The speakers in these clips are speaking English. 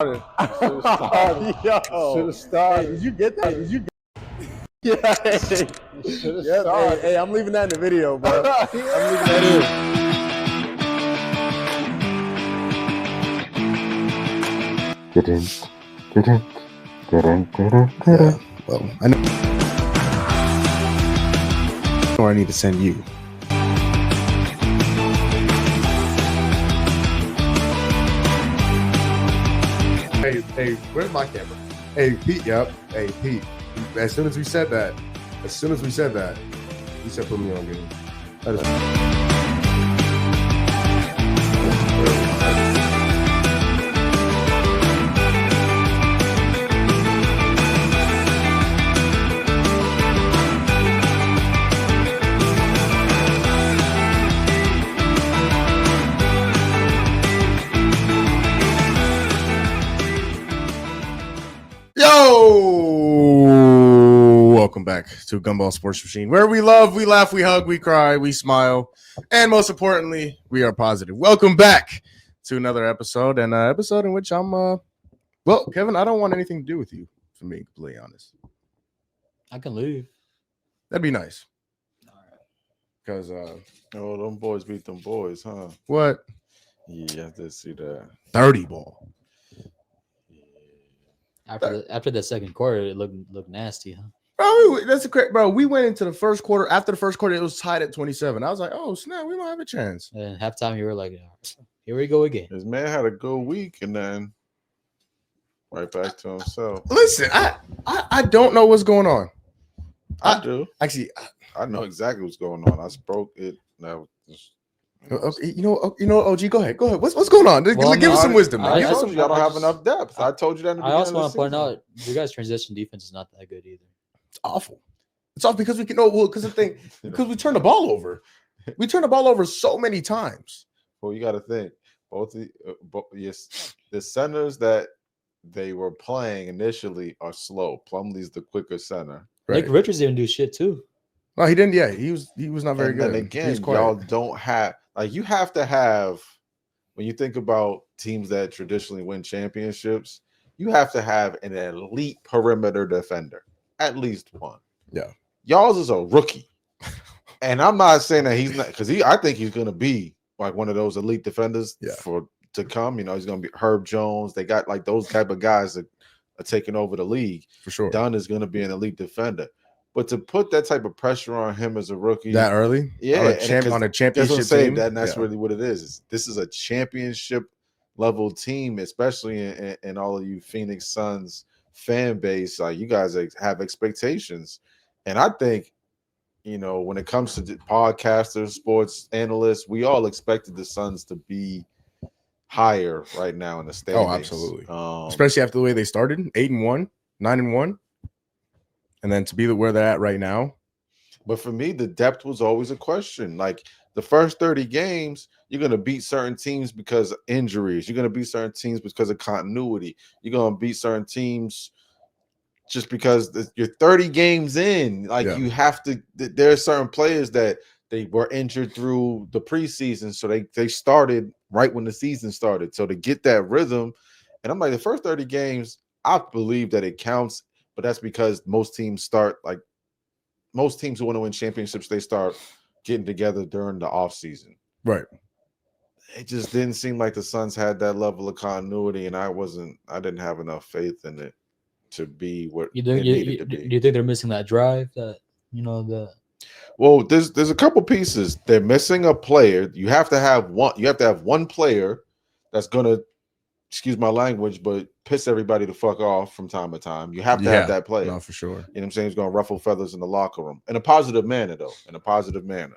Should have started. Hey, did you get that? Did you get Yeah. should have started. Hey, I'm leaving that in the video, bro. I'm leaving that Yeah, well, I know I need to send you. Hey, where's my camera? Hey, Pete, yep. Hey, Pete. As soon as we said that, he said put me on game. That is welcome back to Gumball Sports Machine, where we love, we laugh, we hug, we cry, we smile, and most importantly, we are positive. Welcome back to another episode, and an episode in which I'm, well, Kevin, I don't want anything to do with you, to be completely honest. I can leave. That'd be nice. All right. Because, Oh, them boys beat them boys, huh? what? Yeah, I did see that. 30 ball. After the second quarter, it looked nasty, huh? Bro, that's a great, bro. We went into the first quarter. After the first quarter, it was tied at 27. I was like, oh, snap, we might have a chance. And halftime, you were like, here we go again. His man had a good week and then right back to himself. Listen, I don't know what's going on. I do. Actually, I know exactly what's going on. I spoke it. Now, okay, you know, OG, go ahead. What's going on? Well, give us some wisdom. I Man. told you y'all don't have enough depth. I told you that in the I also beginning want to point of the out your guys' transition defense is not that good either. It's awful. It's awful because we can because the thing because we turn the ball over. We turn the ball over so many times. Well, you got to think the centers that they were playing initially are slow. Plumlee's the quicker center. Right. Nick Richards didn't do shit too. Well, he didn't. Yeah, he was not very And good. then again, y'all don't have you have to have when you think about teams that traditionally win championships, you have to have an elite perimeter defender, at least one. Yeah, y'all's is a rookie, and I'm not saying that he's not because I think he's going to be like one of those elite defenders to come. You know, he's going to be Herb Jones. They got like those type of guys that are taking over the league for sure. Dunn is going to be an elite defender. But to put that type of pressure on him as a rookie that early, yeah, on a championship team, that's really what it is. This is a championship level team, especially in all of you Phoenix Suns fan base. Like you guys have expectations, and I think when it comes to podcasters, sports analysts, we all expected the Suns to be higher right now in the standings. Oh, absolutely, especially after the way they started, 8-1, 9-1. And then to be where they're at right now. But for me, the depth was always a question. Like the first 30 games, you're going to beat certain teams because of injuries. You're going to beat certain teams because of continuity. You're going to beat certain teams just because you're 30 games in. Like you have to – there are certain players that they were injured through the preseason, so they started right when the season started. So to get that rhythm – and I'm like, the first 30 games, I believe that it counts. But that's because most teams who want to win championships, they start getting together during the offseason. Right. It just didn't seem like the Suns had that level of continuity, and I didn't have enough faith in it to be what it needed to be. Do you think they're missing that drive Well, there's a couple pieces. They're missing a player. You have to have one player that's gonna, excuse my language, but piss everybody the fuck off from time to time. You have to have that player. No, for sure. You know what I'm saying? He's going to ruffle feathers in the locker room in a positive manner, though. In a positive manner.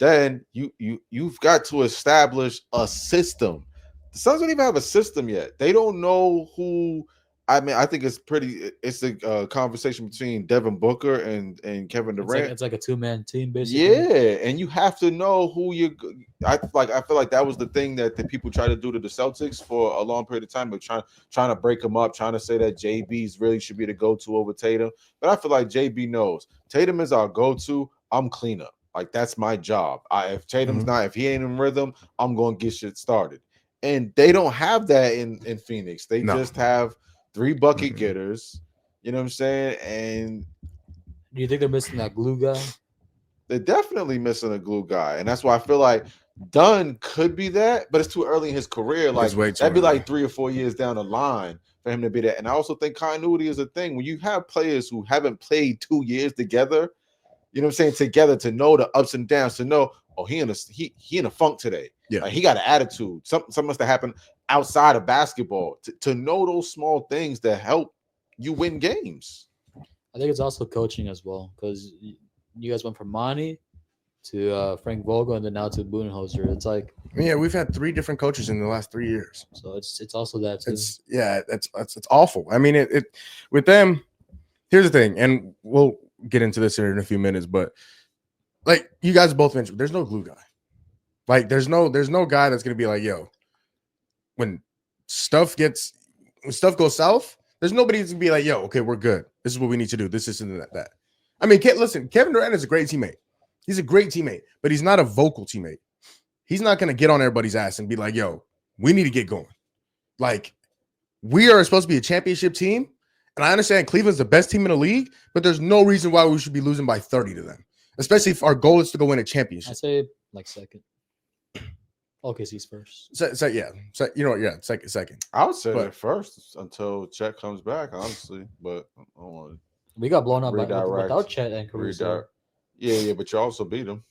Then you've got to establish a system. The Suns don't even have a system yet. They don't know who. I mean, I think it's a conversation between Devin Booker and Kevin Durant. It's like a two-man team, basically. Yeah, and you have to know who you. I feel like that was the thing that the people try to do to the Celtics for a long period of time, but trying to break them up, trying to say that JB's really should be the go-to over Tatum. But I feel like JB knows Tatum is our go-to. I'm cleanup. Like that's my job. If Tatum's not, if he ain't in rhythm, I'm going to get shit started. And they don't have that in Phoenix. They No. just have 3 bucket Mhm. getters. You know what I'm saying? And Do you think they're missing that glue guy? they're definitely missing a glue guy. And that's why I feel like Dunn could be that, but it's too early in his career. Like It's way too that'd be early. like 3 or 4 years down the line for him to be that. And I also think continuity is a thing. When you have players who haven't played 2 years together, you know what I'm saying, together, to know the ups and downs, to know, oh, he in a funk today. Yeah. Like he got an attitude. Something must have happened outside of basketball. To know those small things that help you win games. I think it's also coaching as well, because you guys went from Monty to Frank Vogel and then now to Budenholzer. It's like, Yeah, we've had 3 different coaches in the last 3 years. so it's also that too. It's awful. I mean, it with them. Here's the thing, and we'll get into this here in a few minutes, but like you guys both mentioned, there's no glue guy. Like there's no guy that's gonna be like, yo, when stuff goes south, there's nobody that's gonna be like, yo, okay, we're good. This is what we need to do. This and that. I mean, listen, Kevin Durant is a great teammate. He's a great teammate, but he's not a vocal teammate. He's not gonna get on everybody's ass and be like, yo, we need to get going. Like, we are supposed to be a championship team. And I understand Cleveland's the best team in the league, but there's no reason why we should be losing by 30 to them, especially if our goal is to go win a championship. I say like second. OKC's first. So you know what? Yeah, second. I would say But- that first until Chet comes back, honestly. But I don't want We got blown up Redirect. without Chet and to Caruso redirect. Yeah, but you also beat them.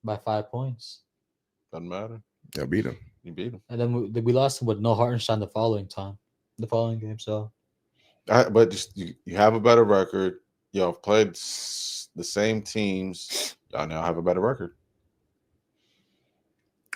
by 5 points. Doesn't matter. They'll beat them. You beat them. And then we lost him with no Hartenstein the following game. So But just, you have a better record. Y'all have played the same teams. Y'all now have a better record.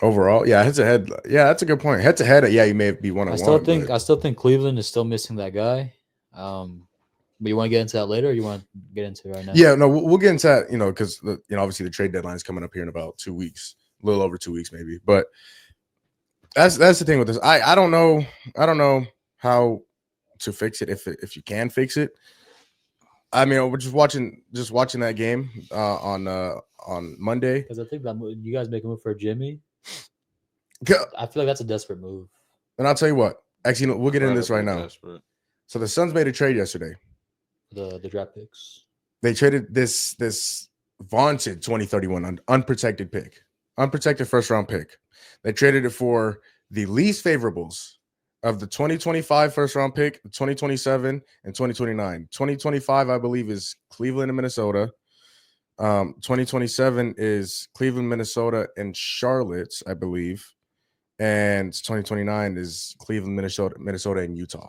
Overall, yeah, head to head. Yeah, that's a good point. Head to head, yeah, you may be one on I still one. think Cleveland is still missing that guy. But you want to get into that later, or you want to get into it right now? Yeah, no, we'll get into that, because obviously the trade deadline is coming up here in about 2 weeks, a little over 2 weeks maybe. But that's the thing with this. I don't know how to fix it if you can fix it. I mean, we're just watching that game on Monday. Because I think that you guys make a move for Jimmy. Go- I feel like that's a desperate move. And I'll tell you what. Actually, we'll get into this right now. Desperate. So the Suns made a trade yesterday. The draft picks. They traded this vaunted 2031 unprotected first round pick. They traded it for the least favorables of the 2025 first round pick, 2027, and 2029. 2025, I believe, is Cleveland and Minnesota. 2027 is Cleveland, Minnesota, and Charlotte, I believe. And 2029 is Cleveland, Minnesota, and Utah.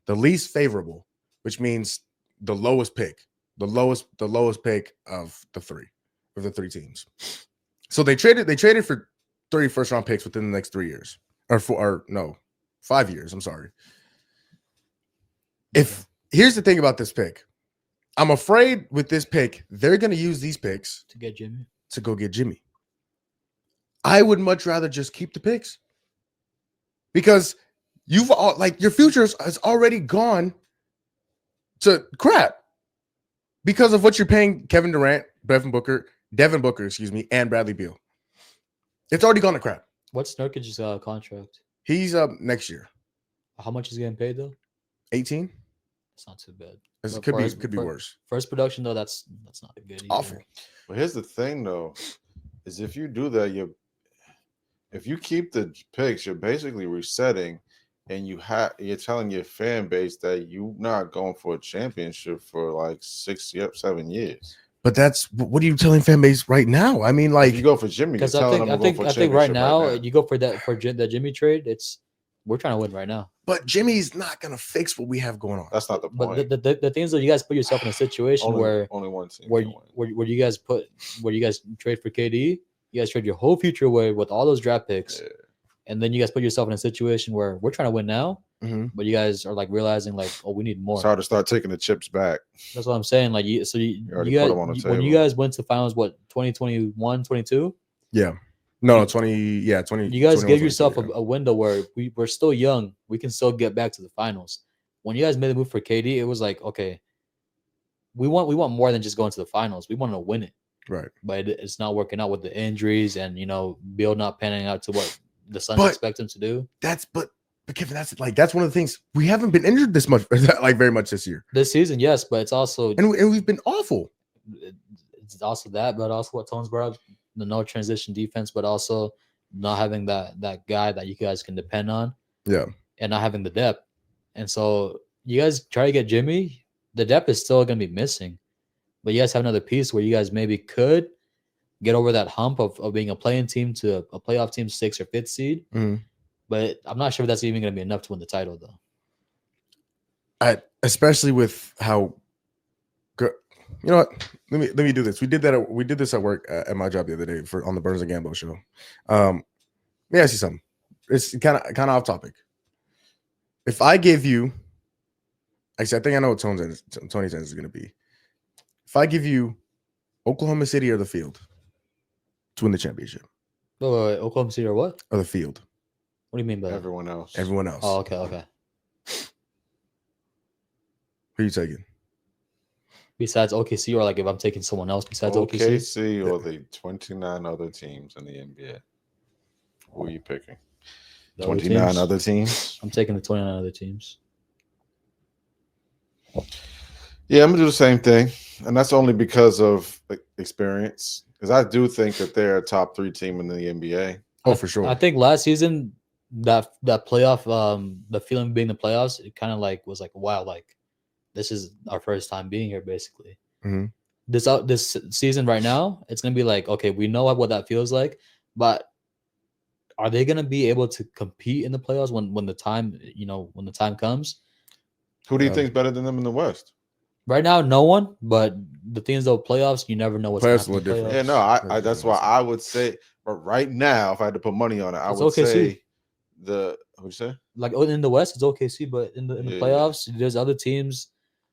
The least favorable, which means the lowest pick, the lowest pick of the three teams. So they traded for 3 first round picks within the next 3 years, or 5 years. I'm sorry. Here's the thing about this pick, I'm afraid with this pick they're going to use these picks To get Jimmy. to go get Jimmy. I would much rather just keep the picks because your future has already gone to crap because of what you're paying Kevin Durant, Devin Booker, and Bradley Beal. It's already gone to crap. What's Nurkic's contract? He's up next year. How much is he getting paid though? 18. It's not too bad. It But could be worse. First production though, that's not good. Either. Awful. But here's the thing, though, is if you do that, if you keep the picks, you're basically resetting, and you're telling your fan base that you're not going for a championship for like 7 years. But what are you telling fan base right now? I mean, If like, you go for Jimmy, you're Because I telling think them to go for a I think right championship now you go for that Jimmy trade. We're trying to win right now. but Jimmy's not gonna fix what we have going on. That's not the But point. the thing is that you guys put yourself in a situation only where one team where can win. you guys trade for KD, you guys trade your whole future away with all those draft picks, Yeah. and then you guys put yourself in a situation where we're trying to win now, Mhm. but you guys are like realizing like, oh, we need more. It's hard to start taking the chips back. That's what I'm saying. Like you already guys put them on the when you table. guys went to finals, what 2021, 22? Yeah. No, 20. Yeah, 20. You guys 21, gave yourself 22, a window where we're still young. We can still get back to the finals. When you guys made the move for KD, it was like, okay, we want more than just going to the finals. We want to win it. Right. But it's not working out with the injuries and Bill not panning out to what the Suns But- expect him to do. but Kevin, that's one of the things. We haven't been injured this much, like very much this year, This season, yes, but it's also and we've been awful. it's also that, but also what Tones brought up, the no transition defense, but also not having that guy that you guys can depend on. Yeah. And not having the depth. And so you guys try to get Jimmy, the depth is still gonna be missing. But you guys have another piece where you guys maybe could get over that hump of being a playing team to a playoff team 6th or 5th seed. Mhm. But I'm not sure if that's even gonna be enough to win the title though. Especially with how good. You know what? Let me do this. We did this at work at my job the other day on the Burns and Gambo show. Let me ask you something. It's kind of off topic. If I give you, actually, I think I know what Tony's answer is going to be. If I give you Oklahoma City or the field to win the championship, Wait, Oklahoma City or what? or the field, What do you mean by that? Everyone else. everyone else, Oh, okay. who are you taking? Besides OKC, or like if I'm taking someone else besides OKC? OKC or the 29 other teams in the NBA. Who are you picking? The other 29 teams? other teams? I'm taking the 29 other teams. Yeah, I'm gonna do the same thing, and that's only because of experience. Because I do think that they're a top 3 team in the NBA. Oh, for sure. I think last season that playoff, the feeling being the playoffs, it kind of like was like, wow, like this is our first time being here, basically. Mhm. This season right now, it's gonna be like, okay, we know what that feels like, but are they gonna be able to compete in the playoffs when the time comes? Who do you think is better than them in the West? Right now, no one. But the thing is, though, playoffs, you never know what's Playoffs going a to little happen. different. Yeah, no, That's that's what why I'm I would say. But right now, if I had to put money on it, I It's would OKC. say what'd you say? Like in the West, it's OKC, but in the Yeah. playoffs, there's other teams.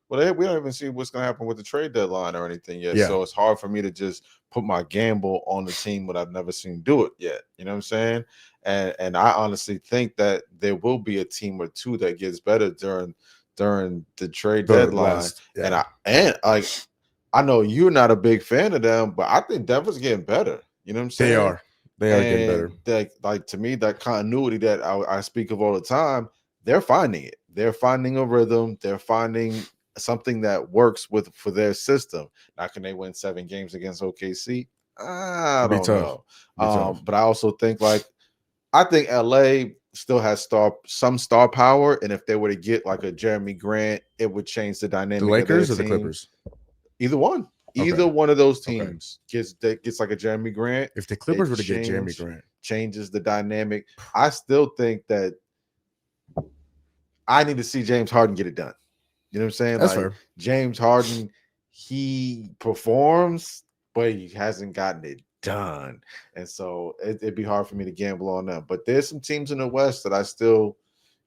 Well, we don't even see what's going to happen with the trade deadline or anything yet. Yeah. So it's hard for me to just put my gamble on the team when I've never seen do it yet. You know what I'm saying? And I honestly think that there will be a team or two that gets better during the trade deadline. West, yeah. And I know you're not a big fan of them, but I think Denver's getting better. You know what I'm saying? They are getting better. Like to me, that continuity that I speak of all the time, they're finding it. They're finding a rhythm. They're finding something that works for their system. Now, can they win 7 games against OKC? I It'd be don't tough. know. But I also think I think LA still has some star power, and if they were to get like a Jeremy Grant, it would change the dynamic. The Lakers of or their the team. Clippers? Either one. Okay. Either one of those Okay. teams gets like a Jeremy Grant. If the Clippers It were to get Jeremy Grant, changes the dynamic. I still think that I need to see James Harden get it done. You know what I'm saying? that's like fair. James Harden, he performs, but he hasn't gotten it done. And so it'd be hard for me to gamble on them. But there's some teams in the West that I still,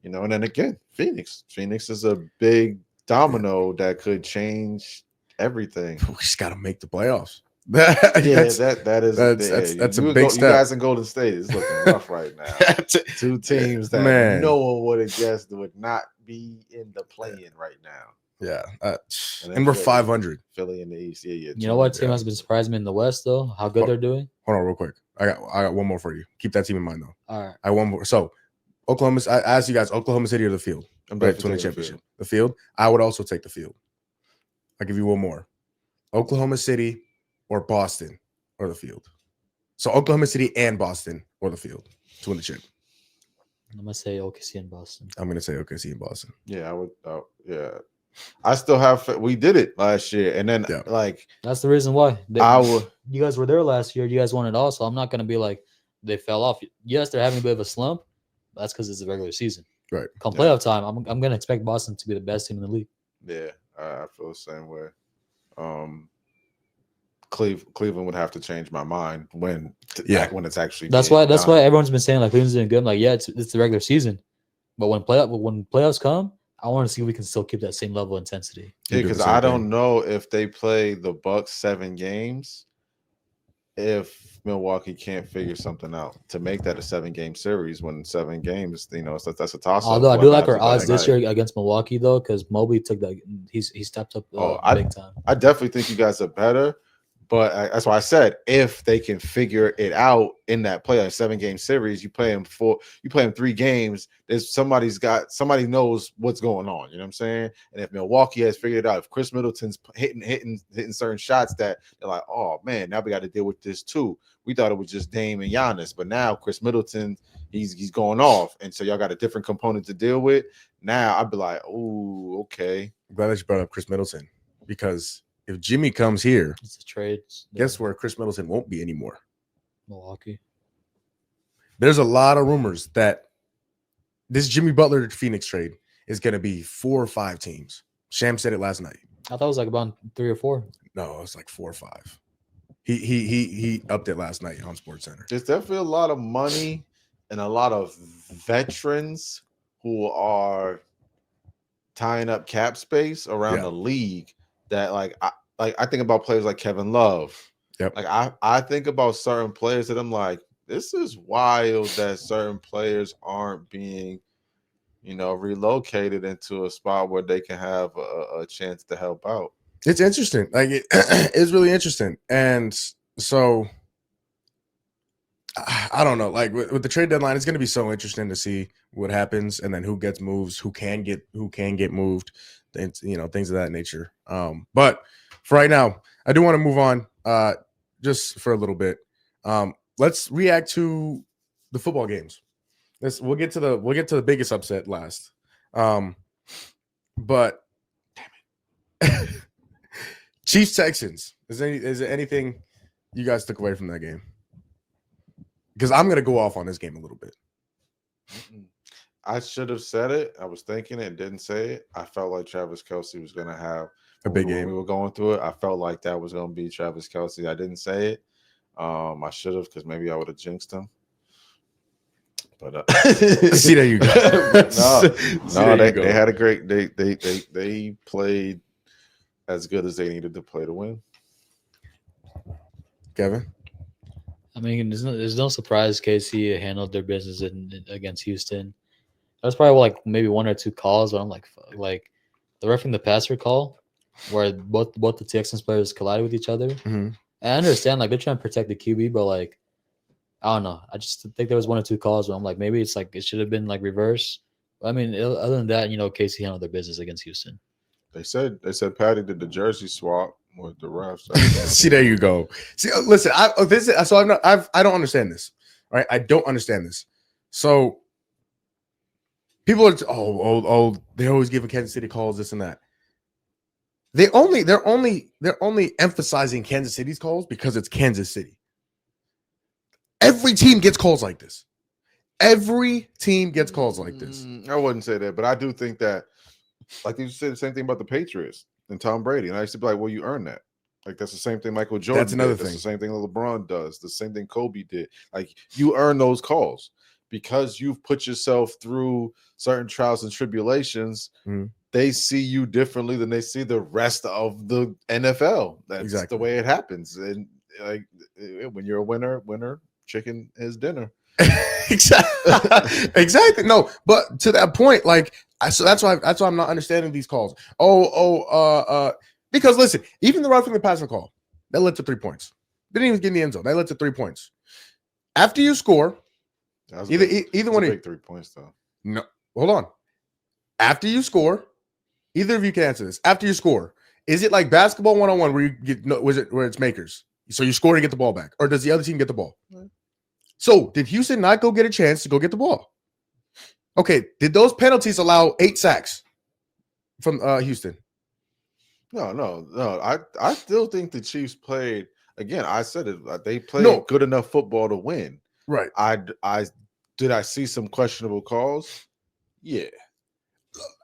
and then again, Phoenix. Phoenix is a big domino that could change everything. We just got to make the playoffs. Yeah, That's that's a you big You step. guys in Golden State is looking rough right now. 2 teams that Man. no one would have guessed would not be in the play-in right now. Yeah, And and we're Philly. 500. Philly in the East, yeah. You know what team Yeah. has been surprising me in the West though? How good they're doing. Hold on, real quick. I got one more for you. Keep that team in mind though. All right. I one more. So Oklahoma. I asked you guys, Oklahoma City or the field? I'm Right, definitely to win the taking championship. The field. I would also take the field. I'll give you one more. Oklahoma City or Boston or the field. So Oklahoma City and Boston or the field to win the chip. I'm gonna say OKC and Boston. I'm gonna say OKC and Boston. Yeah, I would. Yeah, I still have. We did it last year, and then Yeah. That's the reason why. I would. You guys were there last year. You guys won it all, so I'm not gonna be like they fell off. Yes, they're having a bit of a slump. But that's because it's the regular season. Right. Come Yeah. playoff time, I'm gonna expect Boston to be the best team in the league. Yeah, I feel the same way. Cleveland would have to change my mind when it's actually. That's being why done. everyone's been saying like Cleveland's doing good. I'm like, yeah, it's the regular season, but when playoffs come, I want to see if we can still keep that same level of intensity. Yeah, You do the because same I thing. don't know if they play the Bucks 7 games, if Milwaukee can't figure something out to make that a 7-game series. When 7 games, that's a toss. Although I do like our odds this year against Milwaukee though, because Mobley took that. He stepped up Oh, big time. I definitely think you guys are better, But that's why I said if they can figure it out in that play, a 7-game series, you play them 3 games. There's somebody knows what's going on. You know what I'm saying? And if Milwaukee has figured it out, if Chris Middleton's hitting certain shots that they're like, oh man, now we got to deal with this too. We thought it was just Dame and Giannis, but now Chris Middleton, he's going off, and so y'all got a different component to deal with. Now I'd be like, oh, okay. I'm glad that you brought up Chris Middleton, because if Jimmy comes here, It's a trade. guess where Chris Middleton won't be anymore? Milwaukee. There's a lot of rumors that this Jimmy Butler Phoenix trade is going to be 4 or 5 teams. Sham said it last night. I thought it was like about 3 or 4. No, it's like 4 or 5. He upped it last night on SportsCenter. There's definitely a lot of money and a lot of veterans who are tying up cap space around the league. That I think about players like Kevin Love. Yep. Like I think about certain players that I'm like, this is wild that certain players aren't being, relocated into a spot where they can have a chance to help out. It's interesting. Like it's really interesting. And so I don't know. Like with the trade deadline, it's going to be so interesting to see what happens, and then who gets moves, who can get moved, and things of that nature. But for right now, I do want to move on just for a little bit. Let's react to the football games. We'll get to the biggest upset last. But damn it. Chiefs Texans. Is there anything you guys took away from that game? Because I'm gonna go off on this game a little bit. I should have said it. I was thinking it and didn't say it. I felt like Travis Kelce was gonna have a big game. When we were going through it, I felt like that was gonna be Travis Kelce. I didn't say it. I should have, because maybe I would have jinxed him. But see, there you go. They had a great. They played as good as they needed to play to win. Kevin, I mean, there's no surprise KC handled their business against Houston. That's probably like maybe 1 or 2 calls, but I'm like the roughing the passer call where both the Texans players collided with each other. Mm-hmm. I understand like they're trying to protect the QB, but like I don't know. I just think there was 1 or 2 calls where I'm like maybe it's like it should have been like reverse. I mean, other than that, KC handled their business against Houston. They said Patty did the jersey swap with the refs. See, there you go. See, listen, I don't understand this. All right, I don't understand this. So people are they're always giving Kansas City calls, this and that. They're only emphasizing Kansas City's calls because it's Kansas City. Every team gets calls like this. Every team gets calls like this. I wouldn't say that, but I do think that, like you said, the same thing about the Patriots and Tom Brady. And I used to be like, well, you earned that. Like, that's the same thing Michael Jordan That's another did. thing. That's the same thing that LeBron does. The same thing Kobe did. Like, you earn those calls because you've put yourself through certain trials and tribulations. Mm-hmm. They see you differently than they see the rest of the NFL. That's exactly the way it happens. And like, when you're a winner, chicken is dinner. Exactly. No, but to that point, like, so that's why I'm not understanding these calls. Because listen, even the roughing the passer call that led to 3 points. Didn't even get in the end zone. That led to 3 points. After you score, either one of you, big 3 points though. No, hold on. After you score, either of you can answer this. After you score, is it like basketball 1-on-1 where you get where it's makers? So you score and get the ball back, or does the other team get the ball? Mm-hmm. So did Houston not go get a chance to go get the ball? Okay, did those penalties allow 8 sacks from Houston? No. I still think the Chiefs played. Again, I said it. They played good enough football to win. Right. I see some questionable calls? Yeah.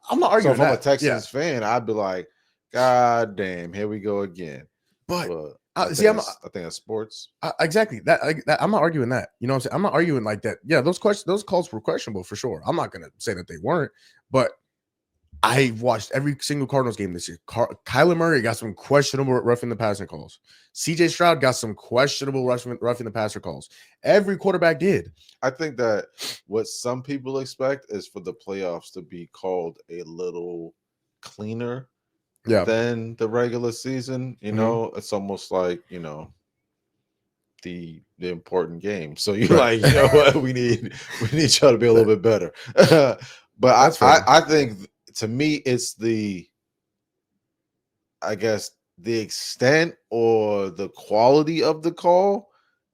I'm not arguing. So if I'm a Texans fan, I'd be like, God damn, here we go again. But I think that's sports. Exactly. That I'm not arguing that. You know what I'm saying? I'm not arguing like that. Yeah, those calls were questionable for sure. I'm not gonna say that they weren't, but I watched every single Cardinals game this year. Kyler Murray got some questionable roughing the passer calls. CJ Stroud got some questionable roughing the passer calls. Every quarterback did. I think that what some people expect is for the playoffs to be called a little cleaner than the regular season. You know, it's almost like, you know, the important game. So you're like, you know what, we need y'all to be a little bit better. But I think to me it's I guess the extent or the quality of the call.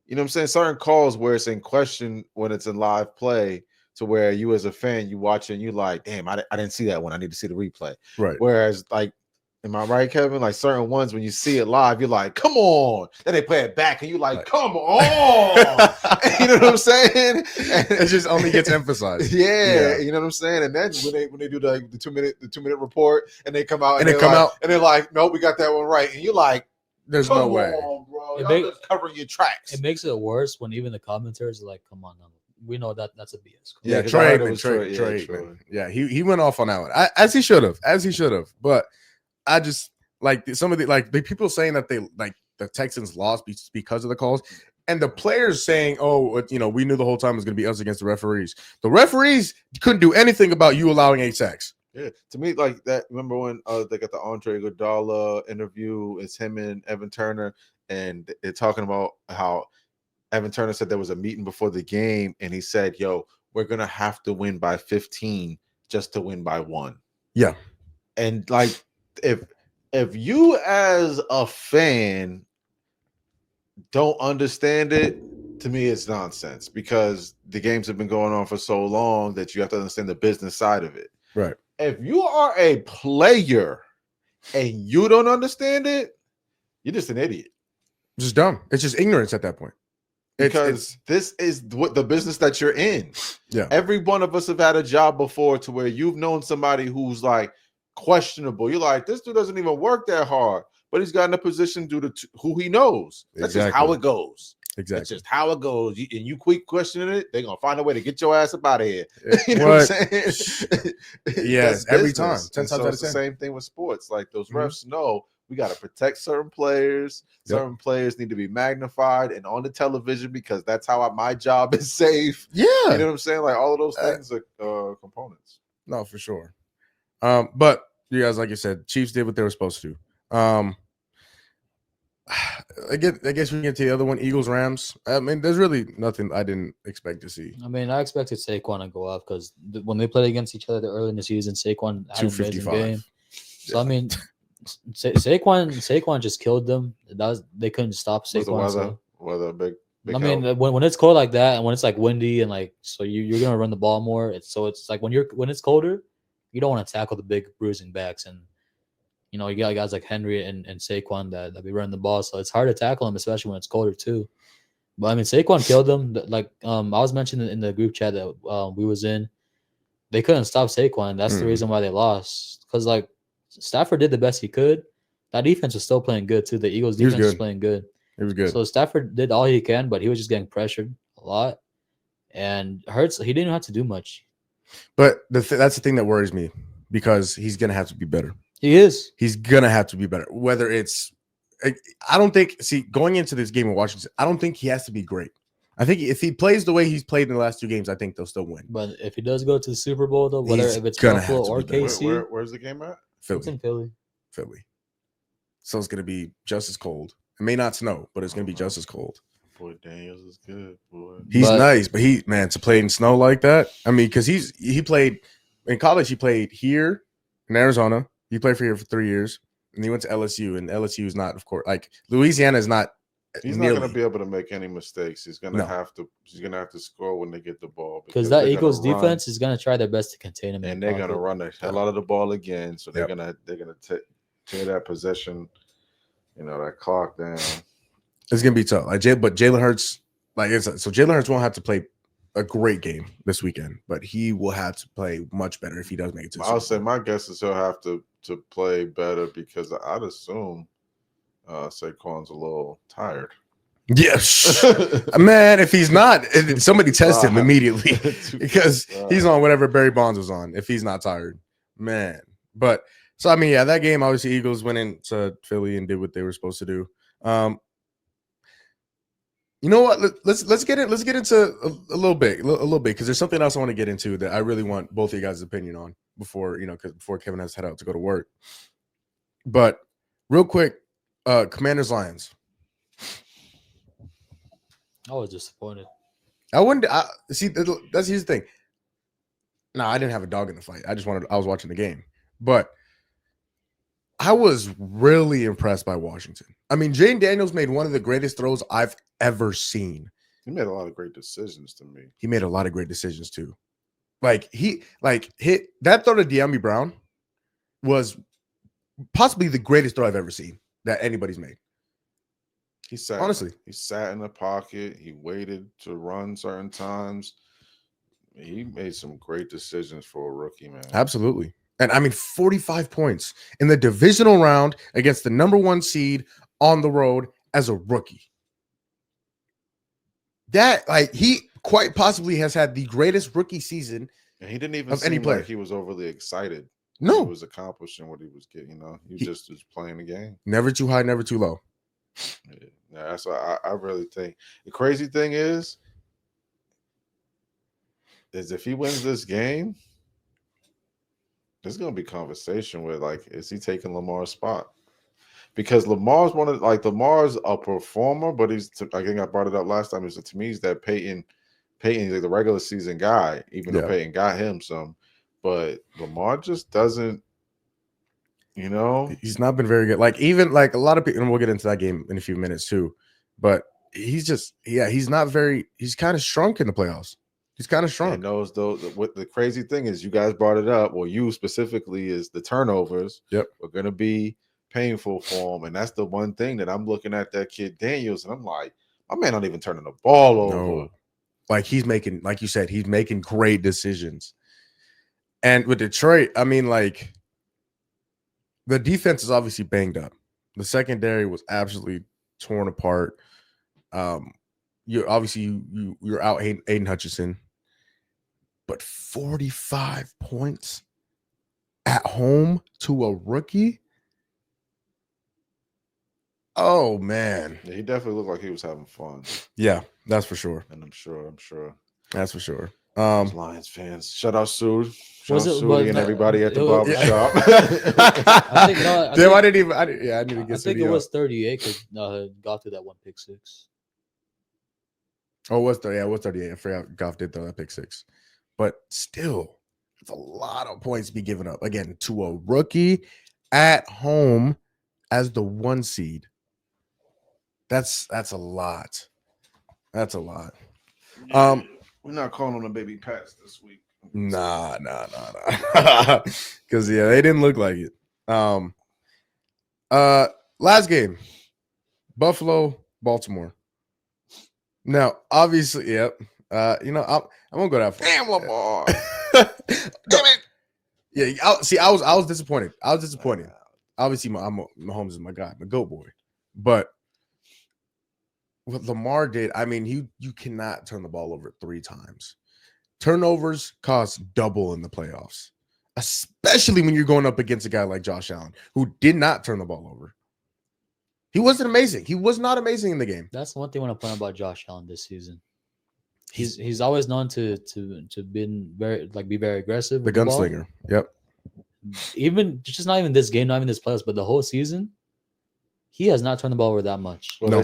You know what I'm saying? Certain calls where it's in question when it's in live play, to where you as a fan, you watch it and you like, damn, I didn't see that one. I need to see the replay. Right. Whereas, like, am I right, Kevin? Like certain ones, when you see it live, you're like, come on. Then they play it back and you like, come on. You know what I'm saying? And it just only gets emphasized. Yeah, you know what I'm saying? And then when they do the 2-minute report and they come out and they're like, no, we got that one right. And you're like, there's no way. On, bro. Y'all just covering your tracks. It makes it worse when even the commentators are like, come on now. We know that's a BS. Yeah, Trey Aikman. Yeah, he went off on that one. As he should have. But I just like some of the people saying that they like the Texans lost because of the calls, and the players saying, "Oh, you know, we knew the whole time it was going to be us against the referees." The referees couldn't do anything about you allowing 8 sacks. Yeah, to me, like that. Remember when they got the Andre Iguodala interview? It's him and Evan Turner, and they're talking about how Evan Turner said there was a meeting before the game, and he said, "Yo, we're gonna have to win by 15 just to win by 1." Yeah, and like if you as a fan don't understand it, to me it's nonsense, because the games have been going on for so long that you have to understand the business side of it. Right. If you are a player and you don't understand it, you're just an idiot. Just dumb. It's just ignorance at that point. Because this is what the business that you're in. Yeah. Every one of us have had a job before to where you've known somebody who's like questionable. You're like, this dude doesn't even work that hard, but he's got in a position due to who he knows. That's just how it goes. Exactly. That's just how it goes. And you keep questioning it, they're gonna find a way to get your ass up out of here. You know what I'm saying? Yes, every time. 10 times out of 10. It's the same thing with sports. Like those refs know we got to protect certain players. Certain players need to be magnified and on the television, because that's how my job is safe. Yeah. You know what I'm saying? Like all of those things are components. No, for sure. But you guys, like you said, Chiefs did what they were supposed to do. I guess we get to the other one, Eagles, Rams. I mean, there's really nothing I didn't expect to see. I mean, I expected Saquon to go off because when they played against each other early in the season, Saquon had an amazing game. So, I mean, Saquon just killed them. They couldn't stop Saquon. Weather big I mean, when it's cold like that and when it's like windy and like, so you're gonna run the ball more. It's like when it's colder, you don't want to tackle the big bruising backs, and you know you got guys like Henry and Saquon that be running the ball, so it's hard to tackle them, especially when it's colder too. But I mean, Saquon killed them. Like I was mentioning in the group chat that we was in, they couldn't stop Saquon. That's the reason why they lost, because like Stafford did the best he could. That defense was still playing good too. The Eagles defense was playing good. It was good. So Stafford did all he can, but he was just getting pressured a lot. And Hurts, he didn't have to do much. But that's the thing that worries me, because he's going to have to be better. He is. He's going to have to be better. Whether it's – I don't think – going into this game in Washington, I don't think he has to be great. I think if he plays the way he's played in the last 2 games, I think they'll still win. But if he does go to the Super Bowl, though, if it's Buffalo or KC. Where's the game at? Philly. It's in Philly. So it's going to be just as cold. It may not snow, but it's going to be just as cold. Boy, Daniels is good, boy. He's nice, but to play in snow like that, I mean, because he played in college. He played here in Arizona. He played for here for 3 years, and he went to LSU. And LSU is not, of course, like Louisiana is not. He's not going to be able to make any mistakes. He's going to have to. He's going to have to score when they get the ball, because that Eagles defense is going to try their best to contain him, and they're going to run the hell out of the ball again. So they're going to tear that possession, that clock down. It's gonna be tough. But Jalen Hurts, so Jalen Hurts won't have to play a great game this weekend, but he will have to play much better if he does make it to. I'll say my guess is he'll have to play better, because I'd assume Saquon's a little tired. Yes, man. If he's not, somebody test him immediately, because he's on whatever Barry Bonds was on. If he's not tired, man. But so I mean, yeah, that game obviously Eagles went into Philly and did what they were supposed to do. You know what? Let's get into a little bit, because there's something else I want to get into that I really want both of you guys' opinion on before Kevin has to head out to go to work. But real quick, Commanders Lions. I was disappointed. I wouldn't see. That's his thing. No, I didn't have a dog in the fight. I was watching the game, but I was really impressed by Washington. I mean, Jane Daniels made one of the greatest throws I've ever seen. He made a lot of great decisions to me. He made a lot of great decisions too. Hit that throw to De'Ami Brown was possibly the greatest throw I've ever seen that anybody's made. He sat in the pocket. He waited to run certain times. He made some great decisions for a rookie, man. Absolutely. And I mean, 45 points in the divisional round against the number 1 seed on the road as a rookie. That he quite possibly has had the greatest rookie season. And he didn't even seem like he was overly excited. No, he was accomplishing what he was getting. He just was playing the game. Never too high, never too low. Yeah, that's what I really think. The crazy thing is if he wins this game, there's gonna be conversation with is he taking Lamar's spot? Because Lamar's Lamar's a performer, but I think I brought it up last time. To me, he's that Peyton, he's the regular season guy, even though Peyton got him some. But Lamar just doesn't, He's not been very good. Even a lot of people, and we'll get into that game in a few minutes too. But he's just, he's not very, he's kind of shrunk in the playoffs. He's kind of shrunk. And what the crazy thing is, you guys brought it up, well, you specifically, is the turnovers. Yep. Are going to be painful for him. And that's the one thing that I'm looking at that kid Daniels, and I'm like, my man not even turning the ball over. No. He's making, like you said, he's making great decisions. And with Detroit, I mean, the defense is obviously banged up. The secondary was absolutely torn apart. You're obviously you're out Aiden Hutchinson, but 45 points at home to a rookie. Oh man, yeah, he definitely looked like he was having fun. Yeah, that's for sure. And I'm sure. That's for sure. Lions fans, shout out Sue. And everybody at the barber shop. I think I need to get. I think it was 38 because got to that one pick six. Oh, it was 30. Yeah, it was 38. I forgot Goff did throw that pick six, but still, it's a lot of points to be given up again to a rookie at home as the 1 seed. That's a lot. That's a lot. We're not calling on the baby Pats this week. Nah. Because they didn't look like it. Last game, Buffalo, Baltimore. Now, obviously, yep. I won't go that far. Damn, Lamar. Damn it. Yeah, I was disappointed. Obviously, Mahomes is my guy, my GOAT boy. But what Lamar did, I mean, you cannot turn the ball over 3 times. Turnovers cost double in the playoffs, especially when you're going up against a guy like Josh Allen, who did not turn the ball over. He wasn't amazing. He was not amazing in the game. That's one thing I want to point out about Josh Allen this season. He's always known to be very aggressive. The gunslinger. Yep. Even just not even this game, not even this playoffs, but the whole season, he has not turned the ball over that much. Well,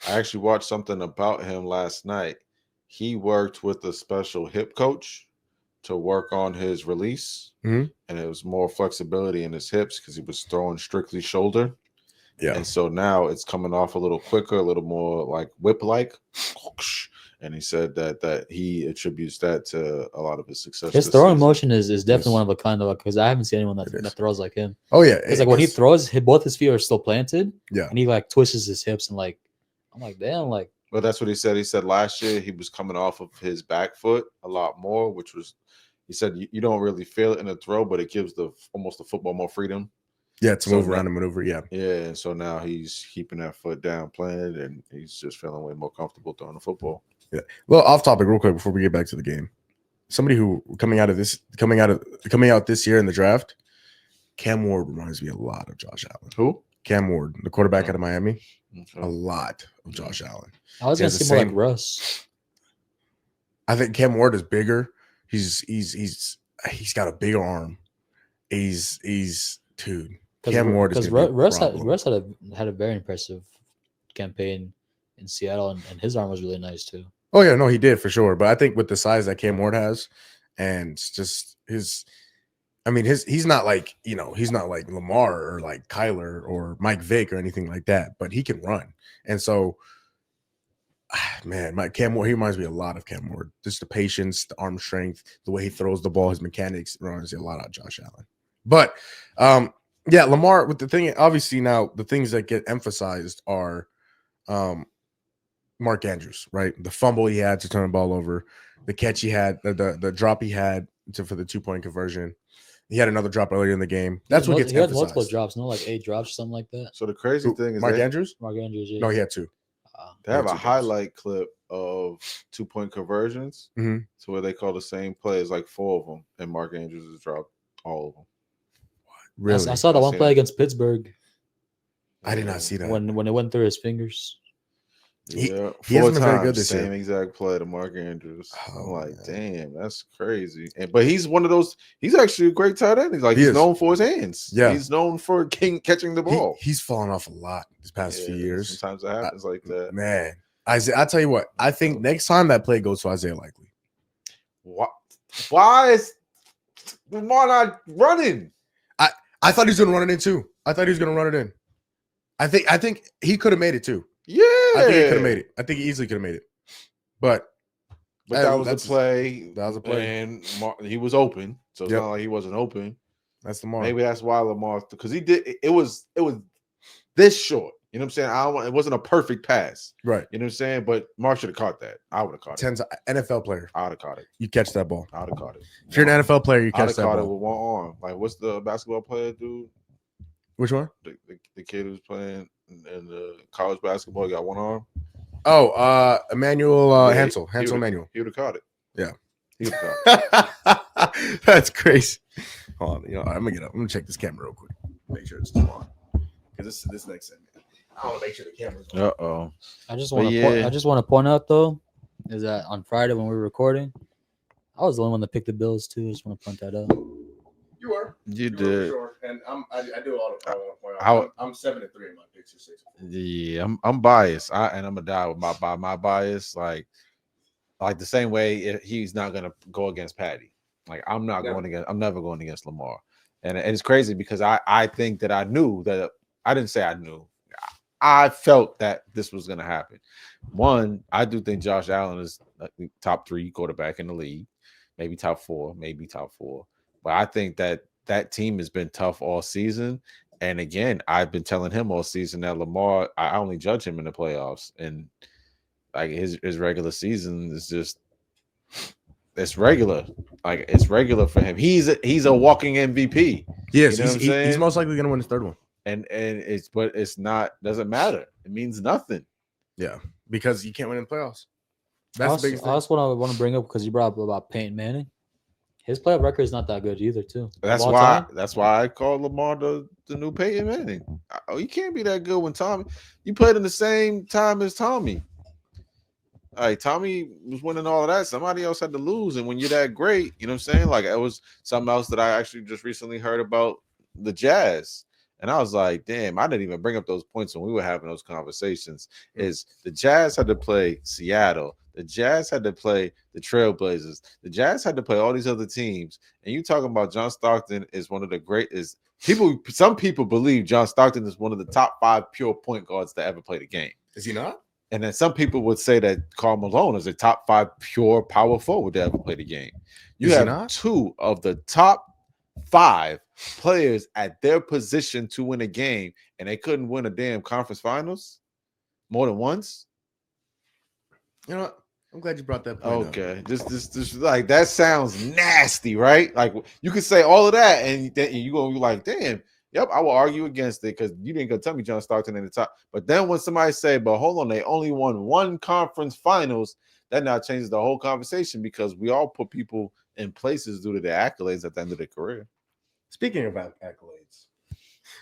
I actually watched something about him last night. He worked with a special hip coach to work on his release, and it was more flexibility in his hips because he was throwing strictly shoulder. Yeah. And so now it's coming off a little quicker, a little more like whip-like. And he said that he attributes that to a lot of his success. His throwing motion is definitely one of a kind, because I haven't seen anyone that throws like him. Oh yeah, it's when he throws, both his feet are still planted. Yeah, and he twists his hips and I'm like, damn, Well, that's what he said. He said last year he was coming off of his back foot a lot more, which was, he said you don't really feel it in the throw, but it gives almost the football more freedom. Yeah, to move around and maneuver. Yeah. Yeah. And so now he's keeping that foot down, planted, and he's just feeling way more comfortable throwing the football. Yeah. Well, off topic, real quick before we get back to the game. Somebody who coming out this year in the draft, Cam Ward reminds me a lot of Josh Allen. Who? Cam Ward, the quarterback out of Miami. Okay. A lot of Josh Allen. I was gonna say more like Russ. I think Cam Ward is bigger. He's got a bigger arm. He's dude. Cam Ward is going to be a problem. Russ had a very impressive campaign in Seattle, and his arm was really nice too. Oh yeah, no, he did for sure. But I think with the size that Cam Ward has, and just he's not like he's not like Lamar or like Kyler or Mike Vick or anything like that. But he can run, and so man, Cam Ward, he reminds me a lot of Cam Ward. Just the patience, the arm strength, the way he throws the ball, his mechanics reminds me a lot of Josh Allen. But yeah, Lamar with the thing. Obviously, now the things that get emphasized are Mark Andrews, right? The fumble he had to turn the ball over, the catch he had, the drop he had for the 2-point conversion. He had another drop earlier in the game. That's what gets emphasized. He had multiple drops, no, like 8 drops, something like that. So the crazy thing is Mark Andrews. Yeah. No, he had 2. They have a highlight clip of 2-point conversions to where they call the same plays, like 4 of them, and Mark Andrews has dropped all of them. Really? I saw the one play against Pittsburgh. I did not see that when it went through his fingers. Yeah, he hasn't been very good this year. Same exact play to Mark Andrews. I'm like, damn, that's crazy. But he's one of those. He's actually a great tight end. He's known for his hands. Yeah, he's known for catching the ball. He's fallen off a lot this past few years. Sometimes it happens like that. Man, I'll tell you what. I think next time that play goes to Isaiah Likely. Why is Lamar not running? I thought he was going to run it in too. I think he could have made it too. Yeah, I think he could have made it. I think he easily could have made it. But that was a play. That was a play, and he was open, so it's not like he wasn't open. That's Lamar. Maybe that's why Lamar, because he did. It was this short. You know what I'm saying? It wasn't a perfect pass, right? You know what I'm saying? But Mark should have caught that. I would have caught it. NFL player. I would have caught it. You catch that ball. I would have caught it. If you're an NFL player, you catch that ball. I would have caught it with one arm. Like, what's the basketball player dude? Which one? The kid who's playing in the college basketball, he got one arm. Oh, Emmanuel Hansel. Hansel Emmanuel. He would have caught it. Yeah. He would have caught it. That's crazy. Hold on. I'm gonna get up. I'm gonna check this camera real quick. Make sure it's still on. Because this next segment, I want to make sure the camera's on. Uh-oh. I just want to point out though, is that on Friday when we were recording, I was the only one that picked the Bills too. I just want to point that out. You were. You did. For sure. And I do all the point. I'm 7-3 in my picks. 6. Yeah, I'm biased. I'm gonna die with my bias. Like the same way he's not gonna go against Patty. Like I'm never going against Lamar. And it's crazy because I think that I knew that. I didn't say I knew. I felt that this was going to happen. One, I do think Josh Allen is top 3 quarterback in the league, maybe top 4. But I think that team has been tough all season. And again, I've been telling him all season that Lamar, I only judge him in the playoffs. And like his regular season is just, it's regular. Like it's regular for him. He's a walking MVP. Yes, he's most likely going to win his 3rd one. And it's not, doesn't matter. It means nothing. Yeah, because you can't win in the playoffs. That's the biggest thing. That's what I want to bring up because you brought up about Peyton Manning. His playoff record is not that good either, too. That's why I call Lamar the new Peyton Manning. Oh, you can't be that good when Tommy. You played in the same time as Tommy. All right, Tommy was winning all of that. Somebody else had to lose, and when you're that great, you know what I'm saying? Like it was something else that I actually just recently heard about the Jazz. And I was like, damn, I didn't even bring up those points when we were having those conversations. Is the Jazz had to play Seattle. The Jazz had to play the Trailblazers. The Jazz had to play all these other teams. And you talking about John Stockton is one of the greatest people. Some people believe John Stockton is one of the top 5 pure point guards to ever play the game. Is he not? And then some people would say that Karl Malone is a top 5 pure power forward to ever play the game. You have 2 of the top 5 players at their position to win a game, and they couldn't win a damn conference finals more than once. You know what? I'm glad you brought that point okay. Just like that sounds nasty, right? Like you could say all of that, and you're gonna be like, damn, yep, I will argue against it because you didn't go tell me John Stockton in the top. But then when somebody say, but hold on, they only won 1 conference finals, that now changes the whole conversation because we all put people in places due to their accolades at the end of their career. Speaking about accolades, I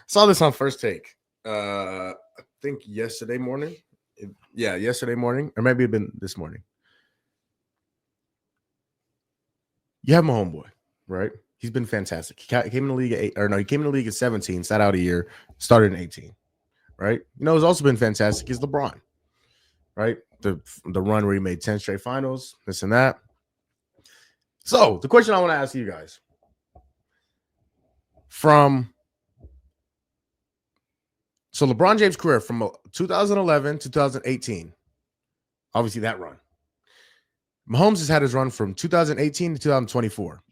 saw this on First Take. I think yesterday morning. Yesterday morning, or maybe it been this morning. You have my homeboy, right? He's been fantastic. He came in the league he came in the league at 17, sat out a year, started in 18, right? You know, who's also been fantastic is LeBron, right? The run where he made 10 straight finals, this and that. So the question I want to ask you guys so LeBron James' career from 2011 to 2018, obviously that run. Mahomes has had his run from 2018 to 2024.